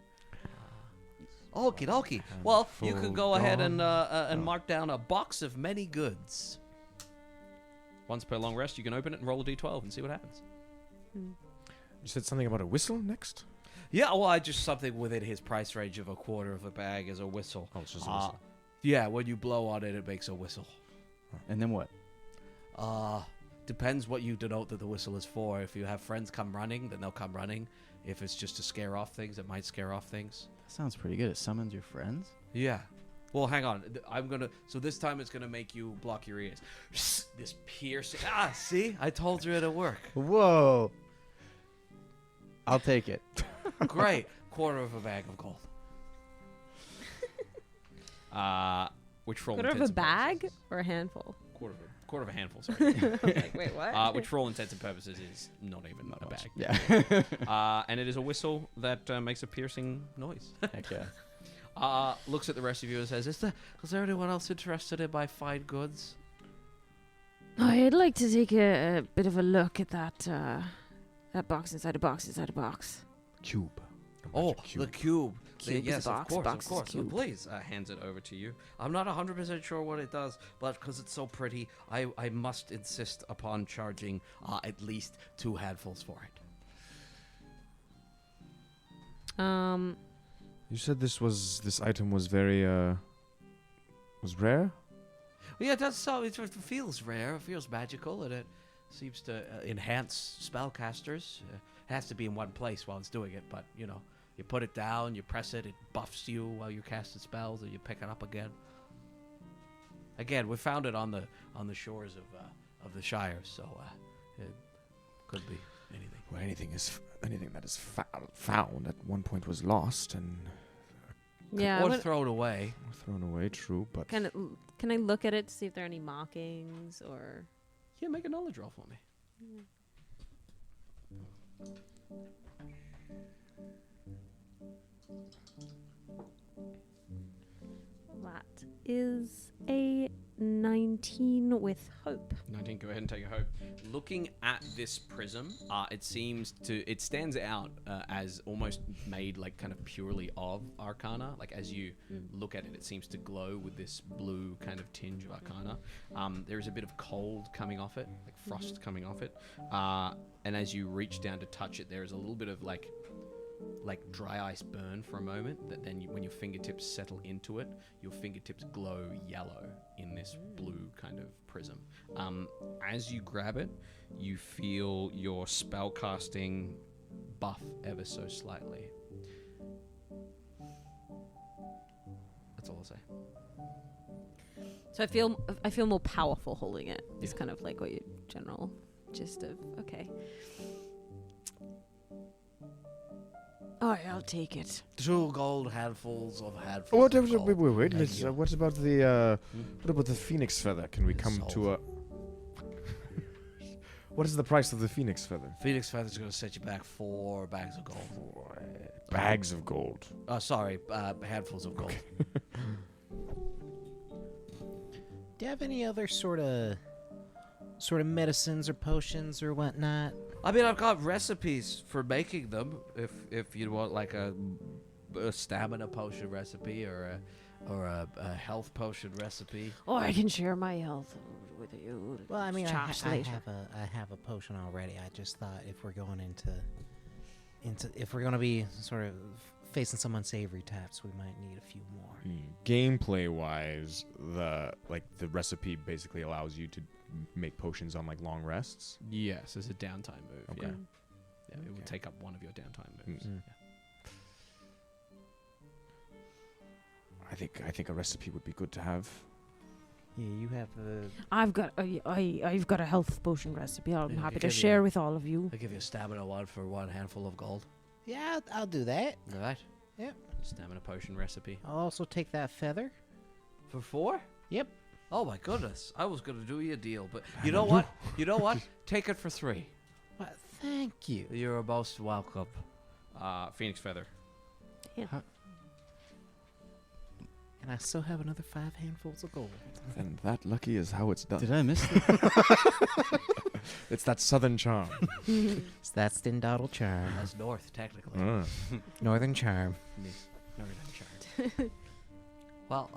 Okie dokie. Well, you Handful could go ahead and gone. mark down a box of many goods. Once per long rest, you can open it and roll a d12 and see what happens. You said something about a whistle next. Yeah, well, I just something within his price range of a quarter of a bag as a whistle. Oh, it's just a whistle. Yeah, when you blow on it, it makes a whistle. And then what? Depends what you denote that the whistle is for. If you have friends come running, then they'll come running. If it's just to scare off things, it might scare off things. That sounds pretty good. It summons your friends. Yeah. Well, hang on. So this time it's gonna make you block your ears. This piercing. See? I told you it'll work. Whoa. I'll take it. Great. Quarter of a bag of gold. Which roll? Quarter of intents a and bag purposes- or a handful? Quarter of a handful. Sorry. Like, wait, what? Which, for all intents and purposes, is not even a bag. Yeah. And it is a whistle that makes a piercing noise. Heck yeah. Looks at the rest of you and says, "Is there anyone else interested in my fine goods?" I'd like to take a bit of a look at that box inside a box inside a box. Cube. Oh, the cube. Cube is Yes, a box, of box is a course. cube. Please. Hands it over to you. I'm not 100% sure what it does, but because it's so pretty, I must insist upon charging at least 2 handfuls for it. You said this item was very was rare. Yeah, it does. So it feels rare. It feels magical, and it seems to enhance spellcasters. It has to be in one place while it's doing it, but you know, you put it down, you press it, it buffs you while you're casting spells, and you pick it up again. Again, we found it on the shores of the Shire, so it could be anything. Well, anything that is found at one point was lost and Yeah. Or thrown away. thrown away. True, but Can I look at it to see if there are any markings or? Yeah, make a knowledge roll for me. That is a 19 with hope. 19 17. Go ahead and take a hope. Looking at this prism, it stands out as almost made like kind of purely of Arcana. Like as you look at it, it seems to glow with this blue kind of tinge of Arcana. There is a bit of cold coming off it, like frost coming off it. And as you reach down to touch it, there is a little bit of like dry ice burn for a moment, that then when your fingertips settle into it, your fingertips glow yellow in this blue kind of prism. As you grab it, you feel your spellcasting buff ever so slightly. That's all I'll say. So I feel more powerful holding it. It's kind of like what your general gist of, okay. All right, I'll take it. 2 gold handfuls of Wait, gold. wait. Thank you. What about the phoenix feather? Can we come to a? What is the price of the phoenix feather? Phoenix feather's going to set you back 4 bags of gold. 4 bags of gold. Handfuls of gold. Do you have any other sort of medicines or potions or whatnot? I mean, I've got recipes for making them. If you want like a stamina potion recipe or a health potion recipe. Oh, I can share my health with you. Well, I mean, I later. have a potion already. I just thought if we're going if we're gonna be sort of facing some unsavory types, we might need a few more. Gameplay wise, the recipe basically allows you to make potions on like long rests. Yes, as a downtime move. Okay. Yeah, it will take up one of your downtime moves. I think a recipe would be good to have. Yeah, you have a. I've got a health potion recipe. I'm Yeah, happy you to give me share a- with all of you. I'll give you a stamina one for 1 handful of gold. Yeah, I'll do that. All right. Stamina potion recipe. I'll also take that feather. For 4? Yep. Oh my goodness! I was gonna do you a deal, but you know what? You know what? Take it for 3. Well, thank you. You're most welcome. Phoenix feather. And I still have another 5 handfuls of gold. And that lucky is how it's done. Did I miss that? It's that southern charm. It's that Stendottle charm. That's north, technically. Northern charm. Northern chart. Well,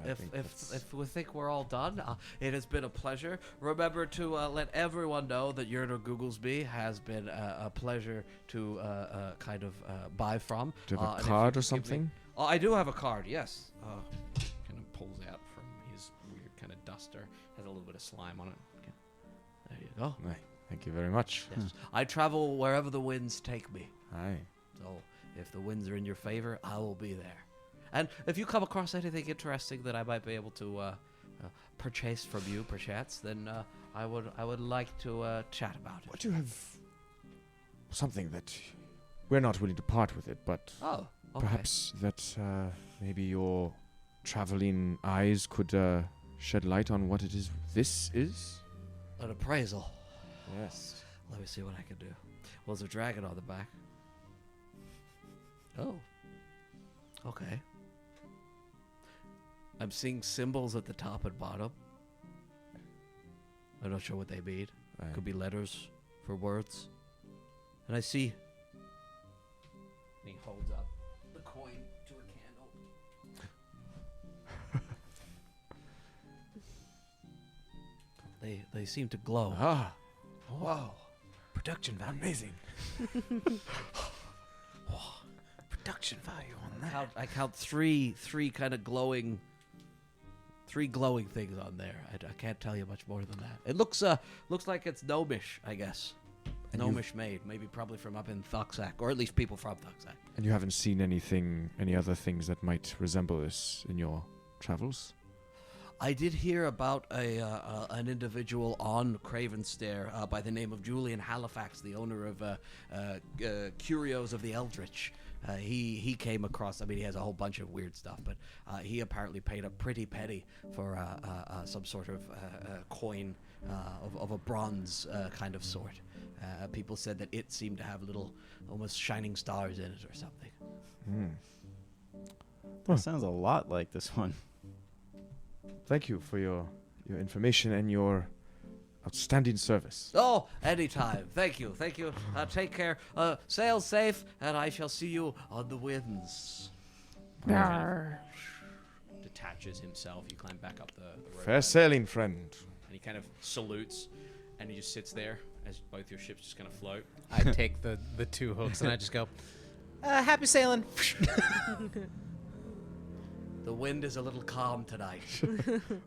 if we think we're all done, it has been a pleasure. Remember to let everyone know that Yearner Googlesby has been a pleasure to kind of buy from. Do you have a and if card you or could give me- something? Oh, I do have a card, yes. Kind of pulls out from his weird kind of duster. Has a little bit of slime on it. Okay. There you go. Aye, thank you very much. Yes. I travel wherever the winds take me. Aye. So if the winds are in your favor, I will be there. And if you come across anything interesting that I might be able to purchase from you, perchance, then I would like to chat about it. What do you have? Something that we're not willing to part with it, but Oh, okay. perhaps that maybe your traveling eyes could shed light on what it is. This is. An appraisal. Yes. Let me see what I can do. Well, there's a dragon on the back. Oh. Okay. I'm seeing symbols at the top and bottom. I'm not sure what they mean. Aye. Could be letters for words. And I see. And he holds up the coin to a candle. They seem to glow. Ah. Wow. Production value. Amazing. Production value on that. I count three kind of glowing things on there. I can't tell you much more than that. It looks like it's gnomish, I guess. And Gnomish made, maybe probably from up in Thuxac, or at least people from Thuxac. And you haven't seen any other things that might resemble this in your travels? I did hear about an individual on Craven Stair by the name of Julian Halifax, the owner of Curios of the Eldritch. He came across, I mean, he has a whole bunch of weird stuff, but he apparently paid a pretty penny for some sort of coin of a bronze kind of sort. People said that it seemed to have little, almost shining stars in it or something. That sounds a lot like this one. Thank you for your information and your outstanding service. Oh, anytime. Thank you. Take care. Sail safe, and I shall see you on the winds. Yarr. Detaches himself. You climb back up the rope. Fair sailing, friend. And he kind of salutes, and he just sits there as both your ships just kind of float. I take the 2 hooks and I just go, happy sailing. The wind is a little calm tonight.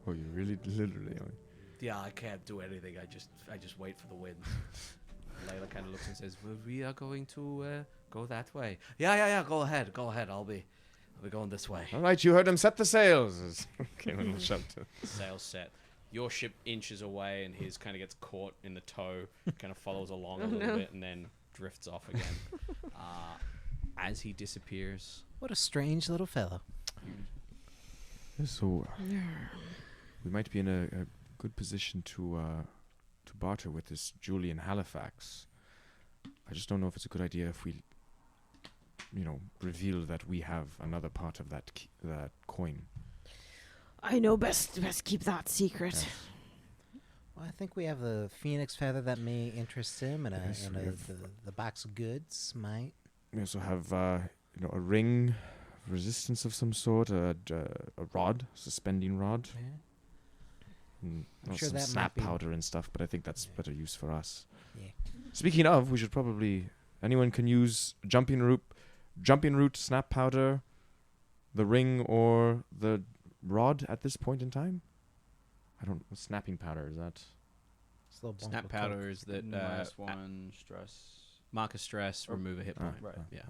Oh, you really literally are. Yeah, I can't do anything. I just wait for the wind. Layla kind of looks and says, Well, we are going to go that way. Yeah. Go ahead. I'll be going this way. All right, you heard him. Set the sails. Kaelen will shout to. sails set. Your ship inches away, and his kind of gets caught in the tow, kind of follows along a little bit, and then drifts off again. As he disappears. What a strange little fellow. So, we might be in a good position to barter with this Julian Halifax. I just don't know if it's a good idea if we, reveal that we have another part of that coin. I know best keep that secret. Yes. Well, I think we have the phoenix feather that may interest him, and Yes, we have- the box of goods might. We also have, a ring, resistance of some sort, a rod, suspending rod. Yeah. And I'm sure some that might snap be- powder and stuff, but I think that's better use for us. Yeah. Speaking of, we should probably... Anyone can use jumping root, snap powder, the ring, or the rod at this point in time? I don't... Snapping powder, is that... It's a little bump Snap of powder is that -1 stress. mark a stress, remove a hit point. right. Yeah.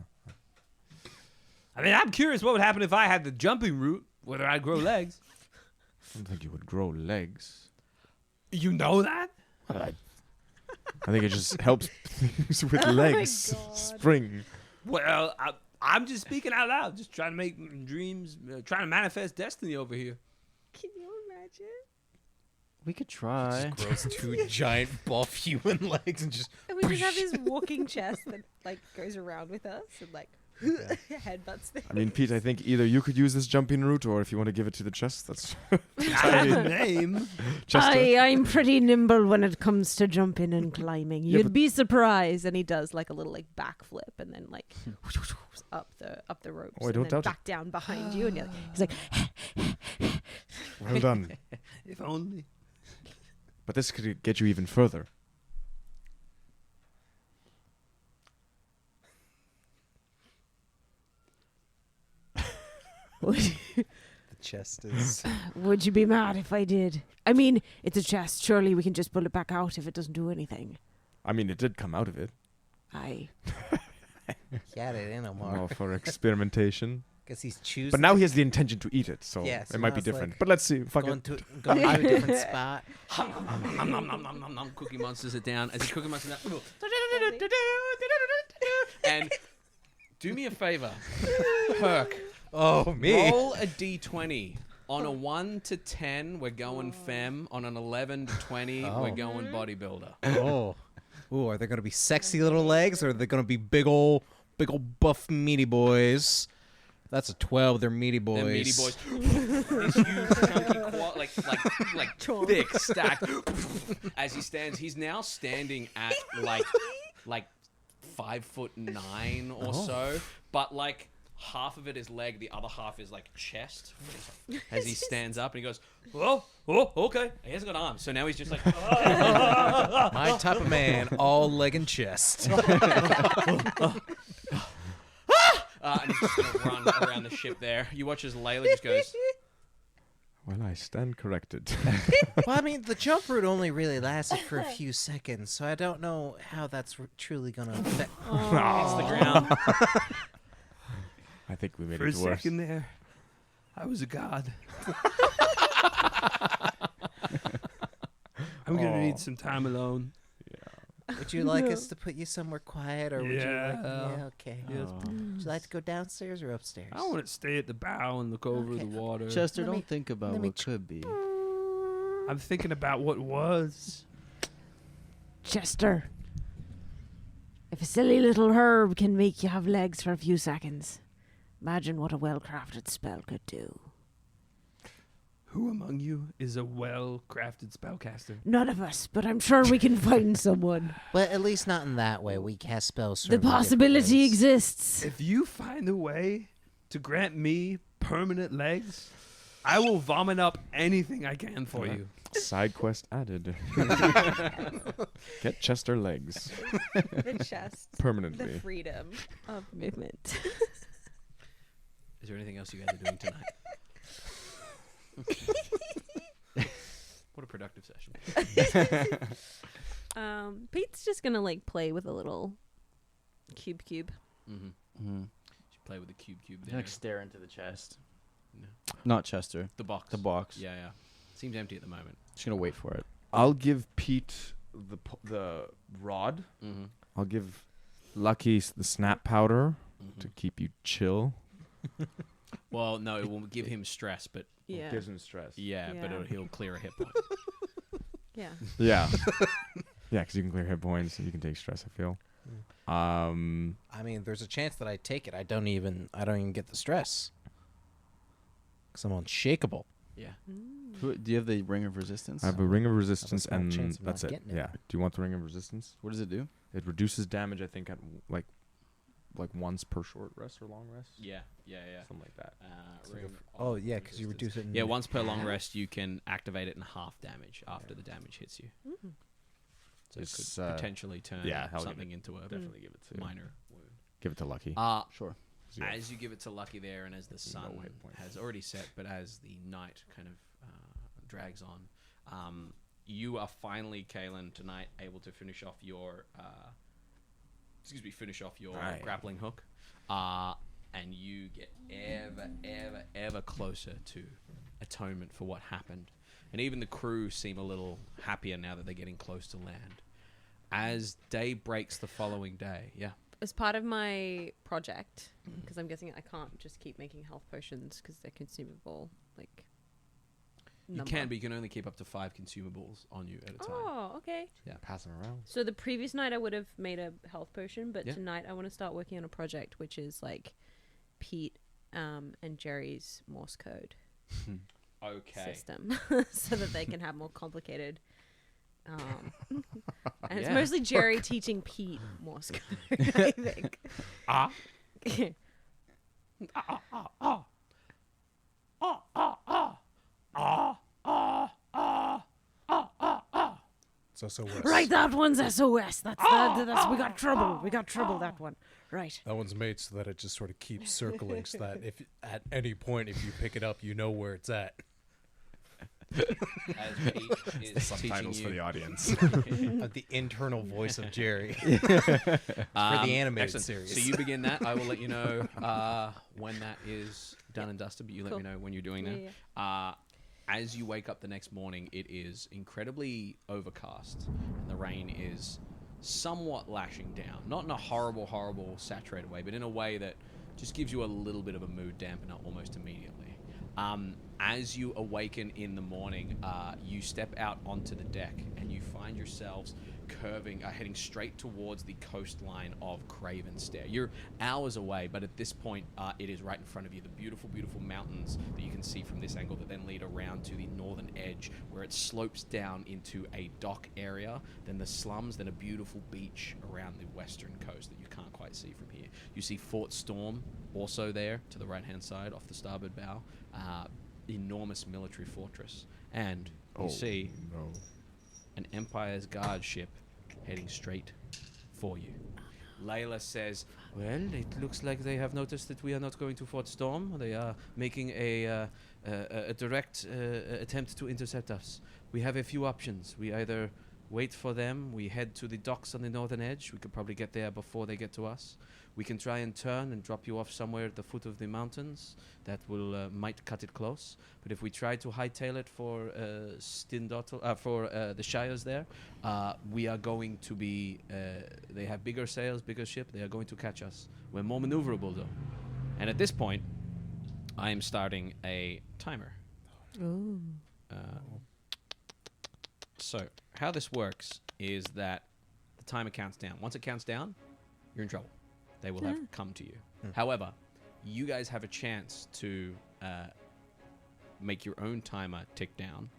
I mean, I'm curious what would happen if I had the jumping route, whether I'd grow legs. I don't think you would grow legs. You know that? Well, I think it just helps things with legs. Spring. Well, I'm just speaking out loud, just trying to make dreams, trying to manifest destiny over here. Can you imagine? We could try. grows 2 giant buff human legs and just And we just have this walking chest that like goes around with us and like headbutts things. I mean, Pete, I think either you could use this jumping route, or if you want to give it to the chest, that's... I have a name. Chester. I'm pretty nimble when it comes to jumping and climbing. Yeah, You'd but- be surprised. And he does like a little like backflip and then like up the ropes Oh, I and don't then doubt it. back down behind you. And he's like, Well done. If only. But this could get you even further. the chest is. would you be mad if I did? I mean, it's a chest. Surely we can just pull it back out if it doesn't do anything. I mean, it did come out of it. Aye. He had it in him, Well, for experimentation. because he's choosing. But now he has the intention to eat it, so Yes, it might now be it's different. like But let's see. Fuck going it. to a different spot. Nom, nom, nom, nom, nom, nom. Cookie Monsters it down. As he Cookie Monsters it down. And do me a favor, Herc. Oh, Roll a d20. On a 1 to 10, we're going femme. On an 11 to 20, we're going bodybuilder. Oh. Ooh, are they going to be sexy little legs, or are they going to be big old buff meaty boys? That's a 12. They're meaty boys. They're meaty boys. This huge, chunky, like thick, stacked. As he stands, he's now standing at like 5'9" or so, but like half of it is leg, the other half is like chest. As he stands up and he goes, "Oh, okay." He hasn't got arms, so now he's just like, My type of man, all leg and chest. and he's just gonna run around the ship there. You watch as Layla just goes, Well, I stand corrected. Well, I mean, the jump route only really lasted for a few seconds, so I don't know how that's truly going to affect. "It's the ground." I think we made For a it worse. second there, I was a god. I'm gonna need some time alone. Would you like us to put you somewhere quiet, or would you like? Yeah. Yeah, okay. Yes, Would you like to go downstairs or upstairs? I want to stay at the bow and look over Okay. the water. Chester, Let don't me- think about let me what could be. I'm thinking about what was. Chester, if a silly little herb can make you have legs for a few seconds, imagine what a well-crafted spell could do. Who among you is a well-crafted spellcaster? None of us, but I'm sure we can find someone. Well, at least not in that way. We cast spells. The sort of in different possibility ways. exists. If you find a way to grant me permanent legs, I will vomit up anything I can for you. Side quest added. Get Chester legs The chest. permanently. The freedom of movement. Is there anything else you guys are doing tonight? What a productive session. Pete's just gonna like play with a little cube. Mm-hmm. Mm-hmm. Should play with the cube You there. like stare into the chest. No. Not Chester. The box. The box. Yeah, yeah. Seems empty at the moment. Just gonna wait for it. I'll give Pete the rod. Mm-hmm. I'll give Lucky the snap powder to keep you chill. Well, no, it will give him stress, but Yeah. Gives him stress. yeah, but Yeah. he'll clear a hit point. Yeah. Yeah. Yeah, because you can clear hit points and you can take stress, I feel. I mean, there's a chance that I take it. I don't even get the stress. Because I'm unshakable. Yeah. Do you have the ring of resistance? I have a ring of resistance small and chance of not that's it. getting it. Yeah. Do you want the ring of resistance? What does it do? It reduces damage, I think, at like once per short rest or long rest. Yeah, yeah, yeah. Something like that. Ring Oh of yeah, because you resistance. reduce it. Yeah, once per long rest, you can activate it in half damage after the damage hits you. So It's, it could potentially turn yeah, I'll give something it- into a Definitely give it to minor wound. Give it to Lucky. Sure. Yeah. As you give it to Lucky there, and as the sun hit points. has already set, but as the night kind of drags on, you are finally, Kaelen, tonight able to finish off your Right. grappling hook, and you get ever closer to atonement for what happened. And even the crew seem a little happier now that they're getting close to land. As day breaks the following day, As part of my project, because I'm guessing I can't just keep making health potions because they're consumable. Like. you can, but you can only keep up to 5 consumables on you at a time. Oh, okay. Pass them around. So the previous night I would have made a health potion, but Yeah. tonight I want to start working on a project which is like Pete and Jerry's Morse code Okay. system, so that they can have more complicated. And it's Yeah. mostly Jerry teaching Pete Morse code, I think. It's also West. Right, that one's SOS. That's we got trouble. We got trouble. That one. Right. That one's made so that it just sort of keeps circling, so that if at any point if you pick it up, you know where it's at. As Pete is teaching Subtitles for the you. audience. The internal voice of Jerry for the animated Excellent. series. So you begin that. I will let you know when that is done and dusted, but you let Cool. me know when you're doing Yeah, that. As you wake up the next morning, it is incredibly overcast, and the rain is somewhat lashing down. Not in a horrible, horrible, saturated way, but in a way that just gives you a little bit of a mood dampener almost immediately. As you awaken in the morning, you step out onto the deck, and you find yourselves heading straight towards the coastline of Craven Stair. You're hours away, but at this point, it is right in front of you. The beautiful, beautiful mountains that you can see from this angle that then lead around to the northern edge, where it slopes down into a dock area, then the slums, then a beautiful beach around the western coast that you can't quite see from here. You see Fort Storm also there to the right-hand side off the starboard bow. Enormous military fortress. And you see No. an Empire's Guard ship heading straight for you. Layla says, well, it looks like they have noticed that we are not going to Fort Storm. They are making a direct attempt to intercept us. We have a few options. We either wait for them, we head to the docks on the northern edge. We could probably get there before they get to us. We can try and turn and drop you off somewhere at the foot of the mountains. That will might cut it close. But if we try to hightail it for the Shires there, we are going to be. They have bigger sails, bigger ship. They are going to catch us. We're more maneuverable though. And at this point, I am starting a timer. Ooh. So how this works is that the timer counts down. Once it counts down, you're in trouble. They will have come to you. However, you guys have a chance to make your own timer tick down,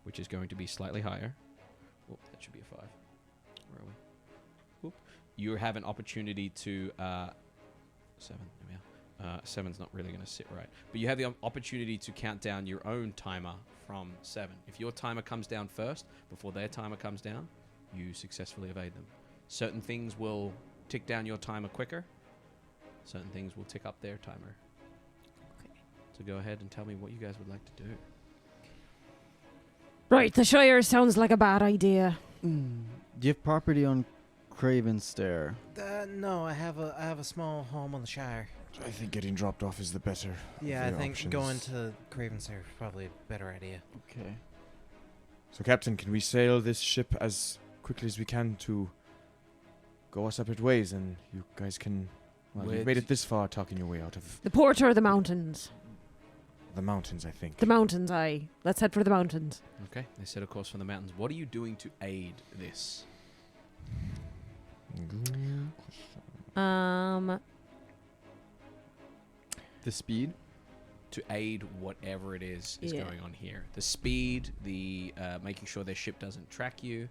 which is going to be slightly higher. Oh, that should be a 5. Where are we? Whoop. You have an opportunity to 7. There we are. 7's not really going to sit right, but you have the opportunity to count down your own timer from 7. If your timer comes down first before their timer comes down, you successfully evade them. Certain things will tick down your timer quicker. Certain things will tick up their timer. Okay. So go ahead and tell me what you guys would like to do. Right, the Shire sounds like a bad idea. Do you have property on Craven Stair? No, I have a small home on the Shire. I think getting dropped off is the better. Yeah, of I the think options. going to Craven's is probably a better idea. Okay. So, Captain, can we sail this ship as quickly as we can to go our separate ways, and you guys can... Well, you've made it this far, talking your way out of The port or the mountains? the mountains, I think. The mountains, aye. Let's head for the mountains. Okay. They set a course for the mountains. What are you doing to aid this? The speed? To aid whatever it is going on here. The speed, the making sure their ship doesn't track you.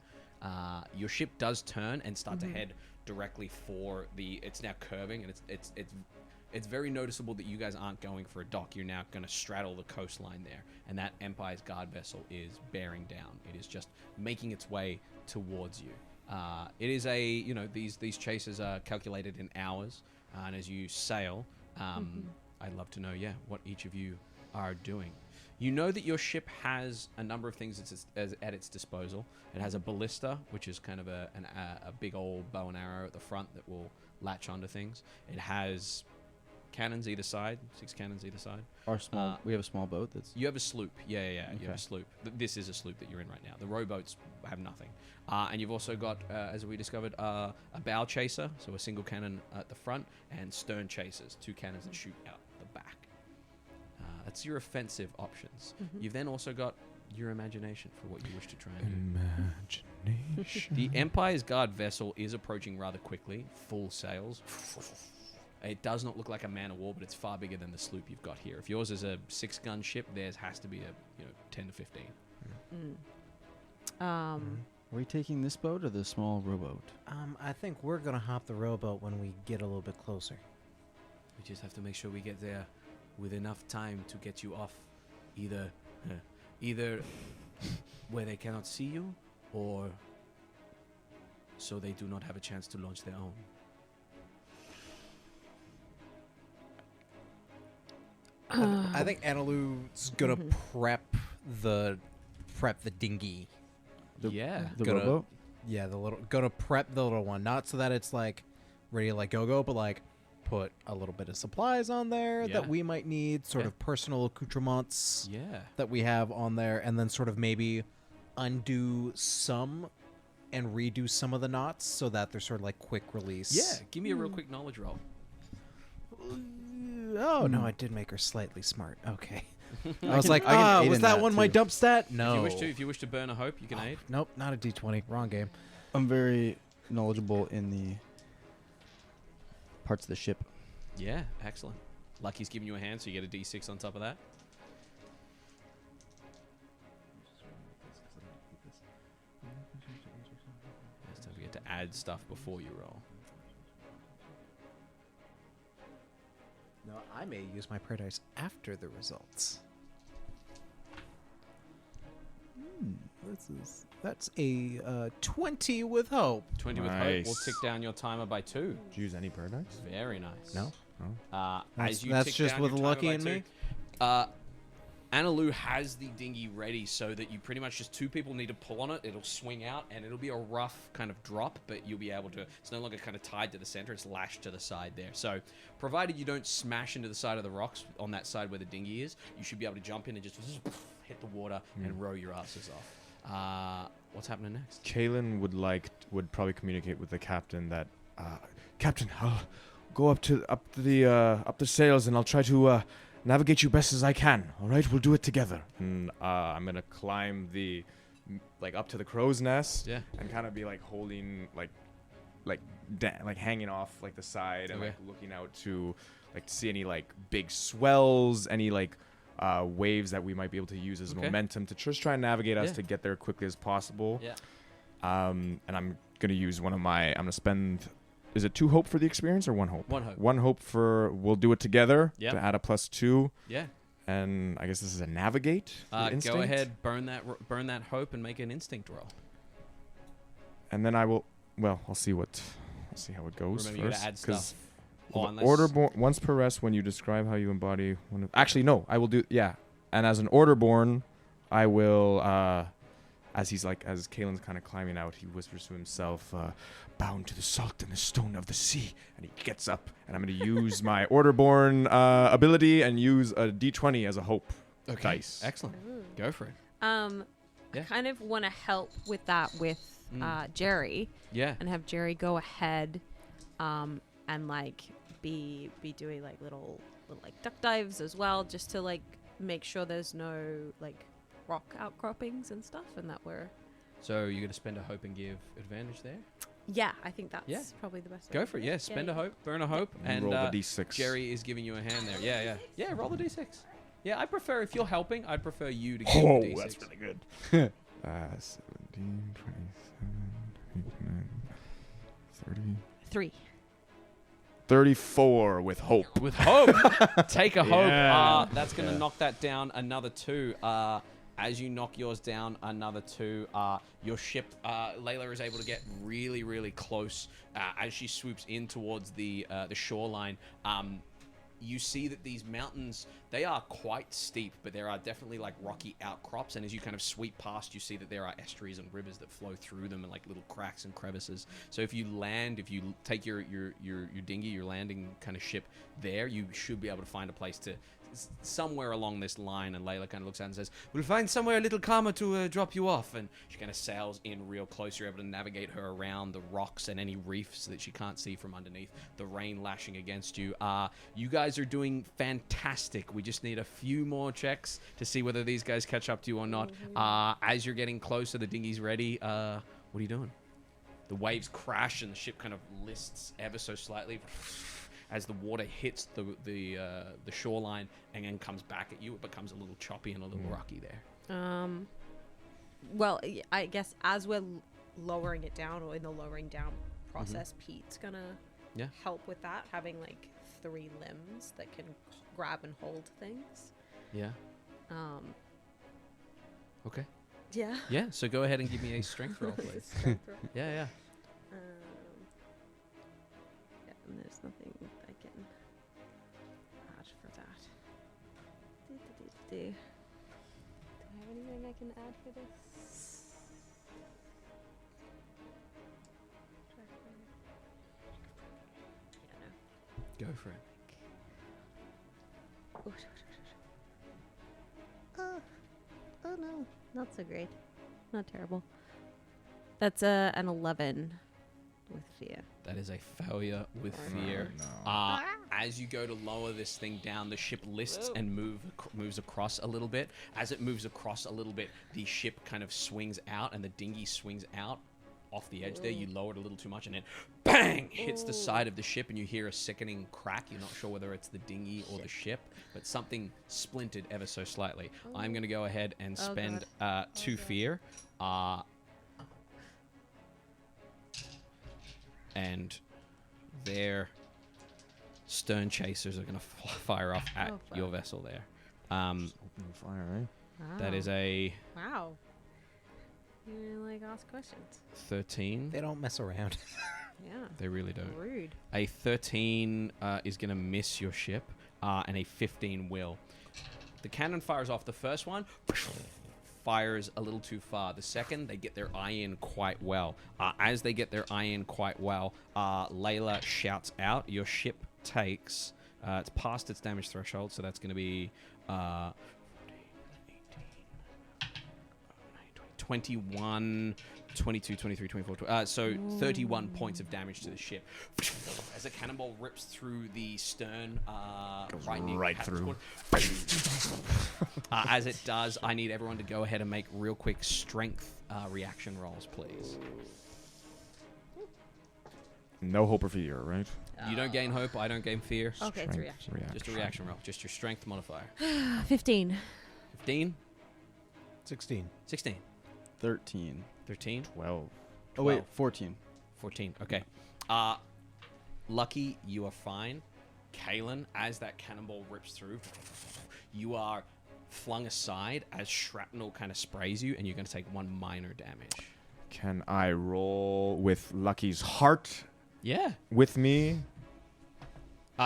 Your ship does turn and start to head directly for the... It's now curving, and it's very noticeable that you guys aren't going for a dock. You're now going to straddle the coastline there, and that Empire's guard vessel is bearing down. It is just making its way towards you. It is a... You know, these chases are calculated in hours, and as you sail... I'd love to know, what each of you are doing. You know that your ship has a number of things at its disposal. It has a ballista, which is kind of a big old bow and arrow at the front that will latch onto things. It has cannons either side, 6 cannons either side. Our small. We have a small boat that's. You have a sloop. Yeah. You have Okay. a sloop. This is a sloop that you're in right now. The rowboats have nothing. And you've also got, as we discovered, a bow chaser, so a single cannon at the front, and stern chasers, 2 cannons that shoot out the back. That's your offensive options. You've then also got your imagination for what you wish to try and do. Imagination. The Empire's guard vessel is approaching rather quickly, full sails. It does not look like a man of war, but it's far bigger than the sloop you've got here. If yours is a 6-gun ship, theirs has to be a 10 to 15. Are we taking this boat or the small rowboat? I think we're gonna hop the rowboat when we get a little bit closer. We just have to make sure we get there with enough time to get you off either where they cannot see you, or so they do not have a chance to launch their own. I think Analu's gonna prep the dinghy. Yeah. The Gonna- rowboat? Yeah, gonna prep the little one, not so that it's like ready to like go, but like put a little bit of supplies on there Yeah. that we might need, sort Yeah. of personal accoutrements Yeah. that we have on there, and then sort of maybe undo some and redo some of the knots so that they're sort of like quick release. Yeah. Give me a real quick knowledge roll. Oh no, I did make her slightly smart. Okay. I I was can- like, I can aid was in that that one my too. dump stat? No. If you wish to burn a hope, you can aid. Nope, not a D20. Wrong game. I'm very knowledgeable in the parts of the ship. Yeah, excellent. Lucky's giving you a hand, so you get a D6 on top of that. Just don't forget to add stuff before you roll. No, I may use my prayer dice after the results. That's a 20 with hope. 20 with hope. Nice. We'll tick down your timer by 2. Did you use any paradise? Very nice. No? As you That's tick just down with your timer Lucky by and 2, me? Analu has the dinghy ready so that you pretty much just 2 people need to pull on it. It'll swing out, and it'll be a rough kind of drop, but you'll be able to... It's no longer kind of tied to the center. It's lashed to the side there. So provided you don't smash into the side of the rocks on that side where the dinghy is, you should be able to jump in and just hit the water and row your asses off. What's happening next? Kaelen would probably communicate with the captain that, Captain, I'll go up the sails and I'll try to navigate you best as I can. All right, we'll do it together. And I'm gonna climb up to the crow's nest. Yeah. And kind of be like holding like hanging off the side and Okay. looking out to see any big swells, any waves that we might be able to use as Okay. momentum to just try and navigate us Yeah. to get there quickly as possible. Yeah. And I'm gonna use I'm gonna spend. Is it 2 hope for the experience or 1 hope? 1 hope. 1 hope for we'll do it together Yep. to add a +2. Yeah. And I guess this is a navigate. for Go instinct. ahead, burn that hope, and make an instinct roll. And then I will. Well, I'll see how it goes Remember, you first. gotta add 'cause stuff. Oh, unless- Orderborn once per rest when you describe how you embody one of. Actually, no. I will do. Yeah. And as an Orderborn, I will. As Kaelen's kind of climbing out, he whispers to himself, "Bound to the salt and the stone of the sea." And he gets up, and I'm going to use my Orderborn ability and use a D20 as a hope dice. Excellent. Go for it. I Yeah. kind of want to help with that with Jerry Yeah. and have Jerry go ahead and like be doing like little like duck dives as well, just to like make sure there's no like rock outcroppings and stuff, and that we're So you're gonna spend a hope and give advantage there. I think that's Yeah. probably the best way. Go for it. Yeah. Spend a hope, burn a hope, and roll the D6. Jerry is giving you a hand there. Yeah. Roll the D6. Yeah, I prefer if you're helping, I'd prefer you to give Oh, the D6. that's really good. 17, 27, 29, 30. 3. 34 with hope. With hope. Take a hope. Yeah. That's going to knock that down another 2. As you knock yours down another 2, your ship, Layla, is able to get really, really close as she swoops in towards the shoreline. You see that these mountains, they are quite steep, but there are definitely like rocky outcrops. And as you kind of sweep past, you see that there are estuaries and rivers that flow through them and like little cracks and crevices. So if you take your dinghy, your landing kind of ship there, you should be able to find a place to somewhere along this line. And Layla kind of looks out and says, "We'll find somewhere a little calmer to drop you off." And she kind of sails in real close. You're able to navigate her around the rocks and any reefs that she can't see from underneath, the rain lashing against you. You guys are doing fantastic. We just need a few more checks to see whether these guys catch up to you or not. As you're getting closer, the dinghy's ready. What are you doing? The waves crash and the ship kind of lists ever so slightly as the water hits the shoreline and then comes back at you. It becomes a little choppy and a little rocky there. Well, I guess as we're lowering it down, or in the lowering down process, Pete's gonna help with that, having like 3 limbs that can grab and hold things. Yeah. Okay. Yeah. Yeah. So go ahead and give me a strength roll, please. Yeah. And there's nothing I can add for that. Do I have anything I can add for this? I don't know. Go for it. Oh no, not so great. Not terrible. That's an 11 with fear. That is a failure with fear. As you go to lower this thing down, the ship lists and moves across a little bit. As it moves across a little bit, the ship kind of swings out and the dinghy swings out off the edge there. You lowered a little too much and it bang hits the side of the ship and you hear a sickening crack. You're not sure whether it's the dinghy or the ship, but something splintered ever so slightly. I'm going to go ahead and spend 2 fear. And their stern chasers are going to fire off at your vessel there. Open fire, right? Wow. That is a Wow. You really, like ask questions. 13. They don't mess around. Yeah. They really don't. Rude. A 13 is going to miss your ship, and a 15 will. The cannon fires off. The first one fires a little too far. The second, they get their eye in quite well. As they get their eye in quite well, Layla shouts out. Your ship takes... it's past its damage threshold, so that's going to be... 21, 22, 23, 24, so 31 points of damage to the ship. As a cannonball rips through the stern, right through. As it does, I need everyone to go ahead and make real quick strength reaction rolls, please. No hope or fear, right? You don't gain hope. I don't gain fear. Okay, it's a Strength, reaction. Just a reaction roll. Just your strength modifier. 15. 15, 16. 16, 13. 13, 12. Oh wait, 12. 14. 14. Okay. Lucky, you are fine. Kaelen, as that cannonball rips through, you are flung aside as shrapnel kind of sprays you, and you're going to take 1 minor damage. Can I roll with Lucky's heart Yeah. with me?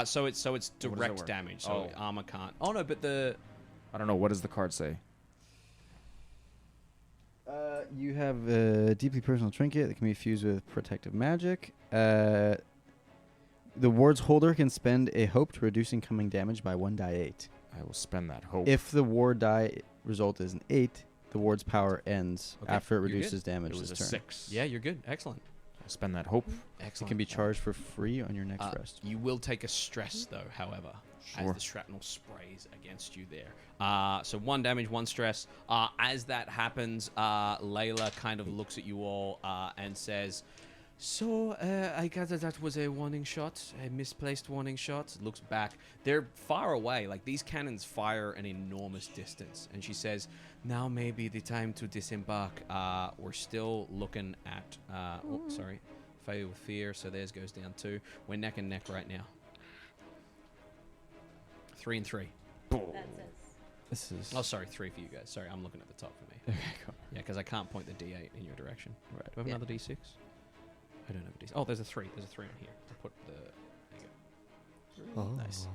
So it's does that direct work? damage. So Oh. armor can't. Oh no, but the I don't know. What does the card say? You have a deeply personal trinket that can be fused with protective magic. The ward's holder can spend a hope to reduce incoming damage by 1d8. I will spend that hope. If the ward die result is an 8, the ward's power ends Okay, after it you're good. reduces damage it was this a turn. 6. yeah, you're good. Excellent. I'll spend that hope. Excellent. It can be charged for free on your next rest. You will take a stress though, however, as Sure. the shrapnel sprays against you there. So 1 damage, 1 stress. As that happens, Layla kind of looks at you all and says, "So I gather that was a warning shot, a misplaced warning shot." Looks back. They're far away. Like these cannons fire an enormous distance. And she says, "Now may be the time to disembark. We're still looking at." Sorry. Failure with fear, so theirs goes down 2. We're neck and neck right now. 3 and 3. This is Oh, sorry, 3 for you guys. Sorry, I'm looking at the top for me. okay, cool. Yeah, because I can't point the D8 in your direction. Right. Do I have Yeah. another D6? I don't have a D6. Oh, there's a 3. There's a 3 on here. I'll put the... There you go. Nice.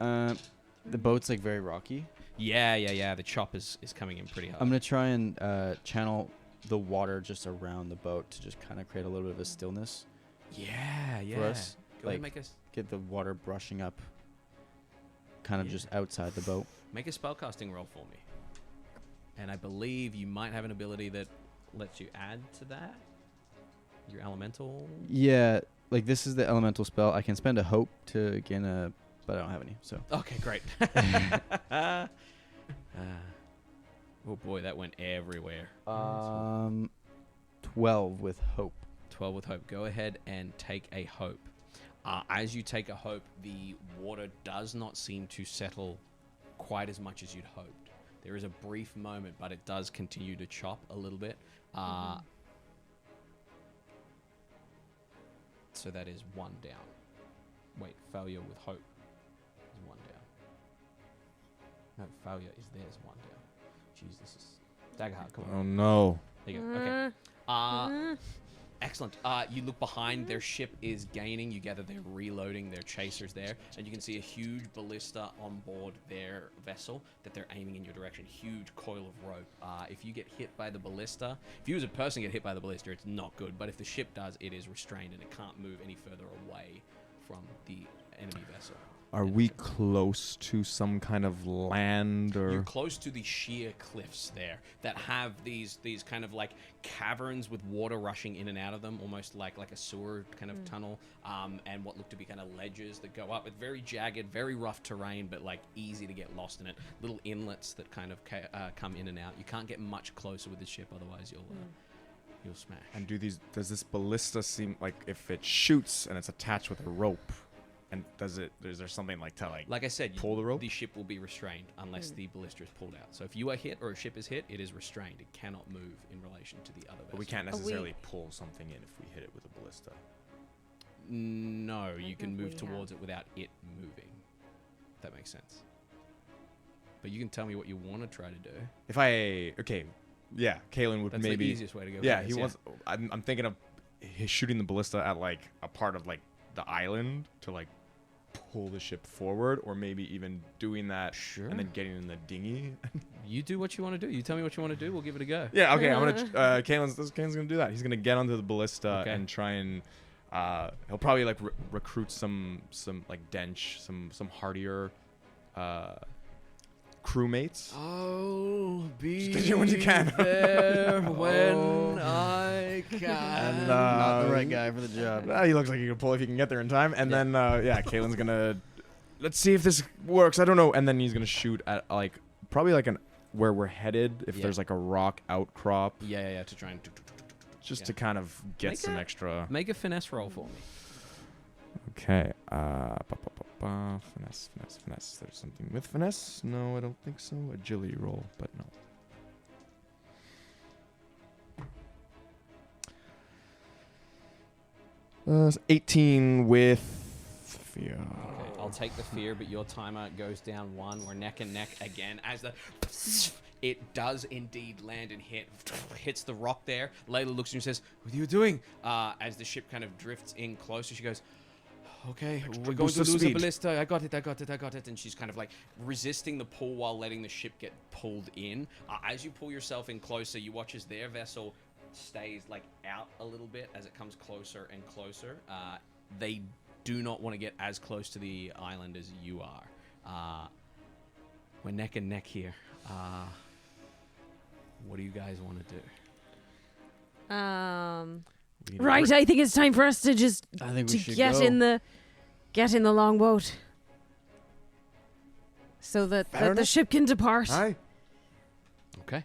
And The boat's like very rocky. yeah. The chop is coming in pretty hard. I'm gonna try and channel the water just around the boat to just kind of create a little bit of a stillness. Yeah. For us, Go ahead and like- make us... Get the water brushing up, kind of Yeah. just outside the boat. Make a spellcasting roll for me. And I believe you might have an ability that lets you add to that. Your elemental. Yeah, like this is the elemental spell. I can spend a hope to gain a, but I don't have any. So Okay, great. Oh boy, that went everywhere. 12 with hope. 12 with hope. Go ahead and take a hope. As you take a hope, the water does not seem to settle quite as much as you'd hoped. There is a brief moment, but it does continue to chop a little bit. So that is 1 down. Wait, failure with hope is 1 down. No, failure is there's 1 down. Jeez, this is Daggerheart. Come on. Oh no. There you go. Okay. Excellent. You look behind. Their ship is gaining. You gather they're reloading their chasers there, and you can see a huge ballista on board their vessel that they're aiming in your direction. Huge coil of rope. If you get hit by the ballista, if you as a person get hit by the ballista, it's not good. But if the ship does, it is restrained and it can't move any further away from the enemy vessel. Are we close to some kind of land or? You're close to the sheer cliffs there that have these kind of like caverns with water rushing in and out of them, almost like a sewer kind of tunnel, and what look to be kind of ledges that go up. It's very jagged, very rough terrain, but like easy to get lost in it. Little inlets that kind of come in and out. You can't get much closer with the ship, otherwise you'll smash. And does this ballista seem like if it shoots and it's attached with a rope? And is there something like to Like I said, pull the rope? The ship will be restrained unless the ballista is pulled out. So if you are hit or a ship is hit, it is restrained. It cannot move in relation to the other vessel. But we can't necessarily pull something in if we hit it with a ballista. No, you can think move we towards it without it moving. If that makes sense. But you can tell me what you want to try to do. Yeah, Kaelen would That's maybe. the easiest way to go. Yeah, with he this, wants. I'm thinking of shooting the ballista at like a part of like the island to like pull the ship forward, or maybe even doing that and then getting in the dinghy. You do what you want to do. You tell me what you want to do. We'll give it a go. Yeah, okay. I'm gonna. Kaelen's gonna do that. He's gonna get onto the ballista Okay. and try and. He'll probably like recruit some like dench, some hardier crewmates. Oh, be Just when you can. there when I can. And Not the right guy for the job. He looks like he can pull if he can get there in time. And then Kaelen's gonna. Let's see if this works. I don't know. And then he's gonna shoot at like probably like where we're headed. If Yeah. there's like a rock outcrop. Yeah. To try and. just to kind of get some extra. Make a finesse roll for me. Okay. Finesse. There's something with finesse? No, I don't think so. Agility roll, but no. 18 with fear. Okay, I'll take the fear, but your timer goes down 1. We're neck and neck again as the it does indeed land and hits the rock there. Layla looks at you and says, "What are you doing?" As the ship kind of drifts in closer, she goes, "Okay, we're going to lose a ballista. I got it." And she's kind of like resisting the pull while letting the ship get pulled in. As you pull yourself in closer, you watch as their vessel stays like out a little bit as it comes closer and closer. They do not want to get as close to the island as you are. We're neck and neck here. What do you guys want to do? Right, I think it's time for us to just I think we should get go. in the longboat so that the ship can depart. Aye. Okay.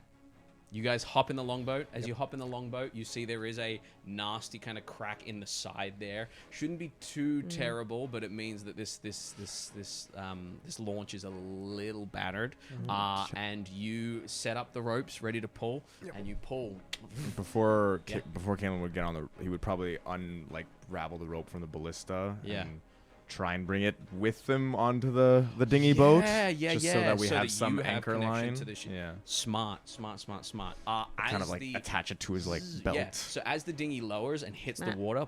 You guys hop in the longboat. As you hop in the longboat, you see there is a nasty kind of crack in the side there. Shouldn't be too terrible, but it means that this launch is a little battered. And you set up the ropes ready to pull, and you pull. Before Kaelen would get on he would probably unravel the rope from the ballista. Yeah. And try and bring it with them onto the dinghy boat. Just so that we have some anchor line. To the ship. Yeah. Smart. Kind of attach it to his belt. Yeah. So as the dinghy lowers and hits the water.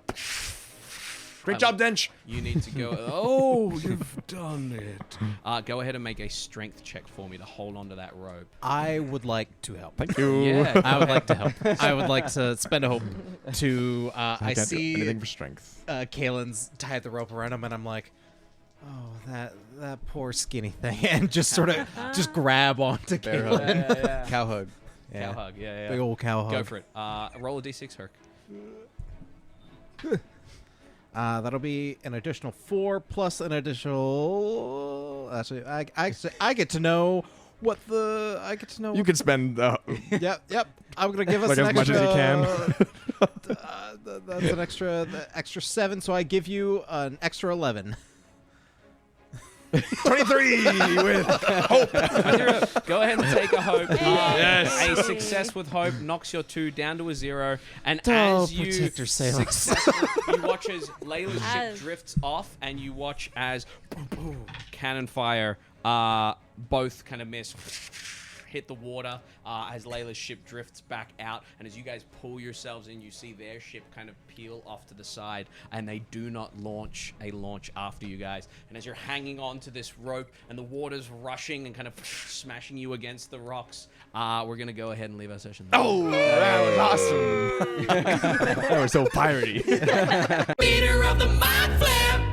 Great job, Dench. You need to go. Oh, you've done it. Go ahead and make a strength check for me to hold onto that rope. I would like to help. Thank you. Yeah. I would like to help. I would like to spend a hope to. I can't do see anything for strength. Kaelin's tied the rope around him, and I'm like, oh, that poor skinny thing, and just sort of just grab onto Kaelen. Cow hug. Cow hug. Yeah. Big old cow hug. Go for it. Roll a d6, Herc. That'll be an additional 4 plus an additional. Actually, I get to know what the. I get to know. You can spend. Yep. I'm gonna give us Like an as much extra. as you can. That's an extra 7. So I give you an extra 11. 23 with hope. Go ahead and take a hope. Yes. A success with hope knocks your 2 down to a 0. And Oh, as you protector sailors. you watch as Layla's ship drifts off, and you watch as cannon fire both kind of miss, hit the water as Layla's ship drifts back out. And as you guys pull yourselves in, you see their ship kind of peel off to the side, and they do not launch a launch after you guys. And as you're hanging on to this rope and the water's rushing and kind of smashing you against the rocks, we're going to go ahead and leave our session there. Oh, that was awesome. That was so piratey. Leader of the Mind Flip.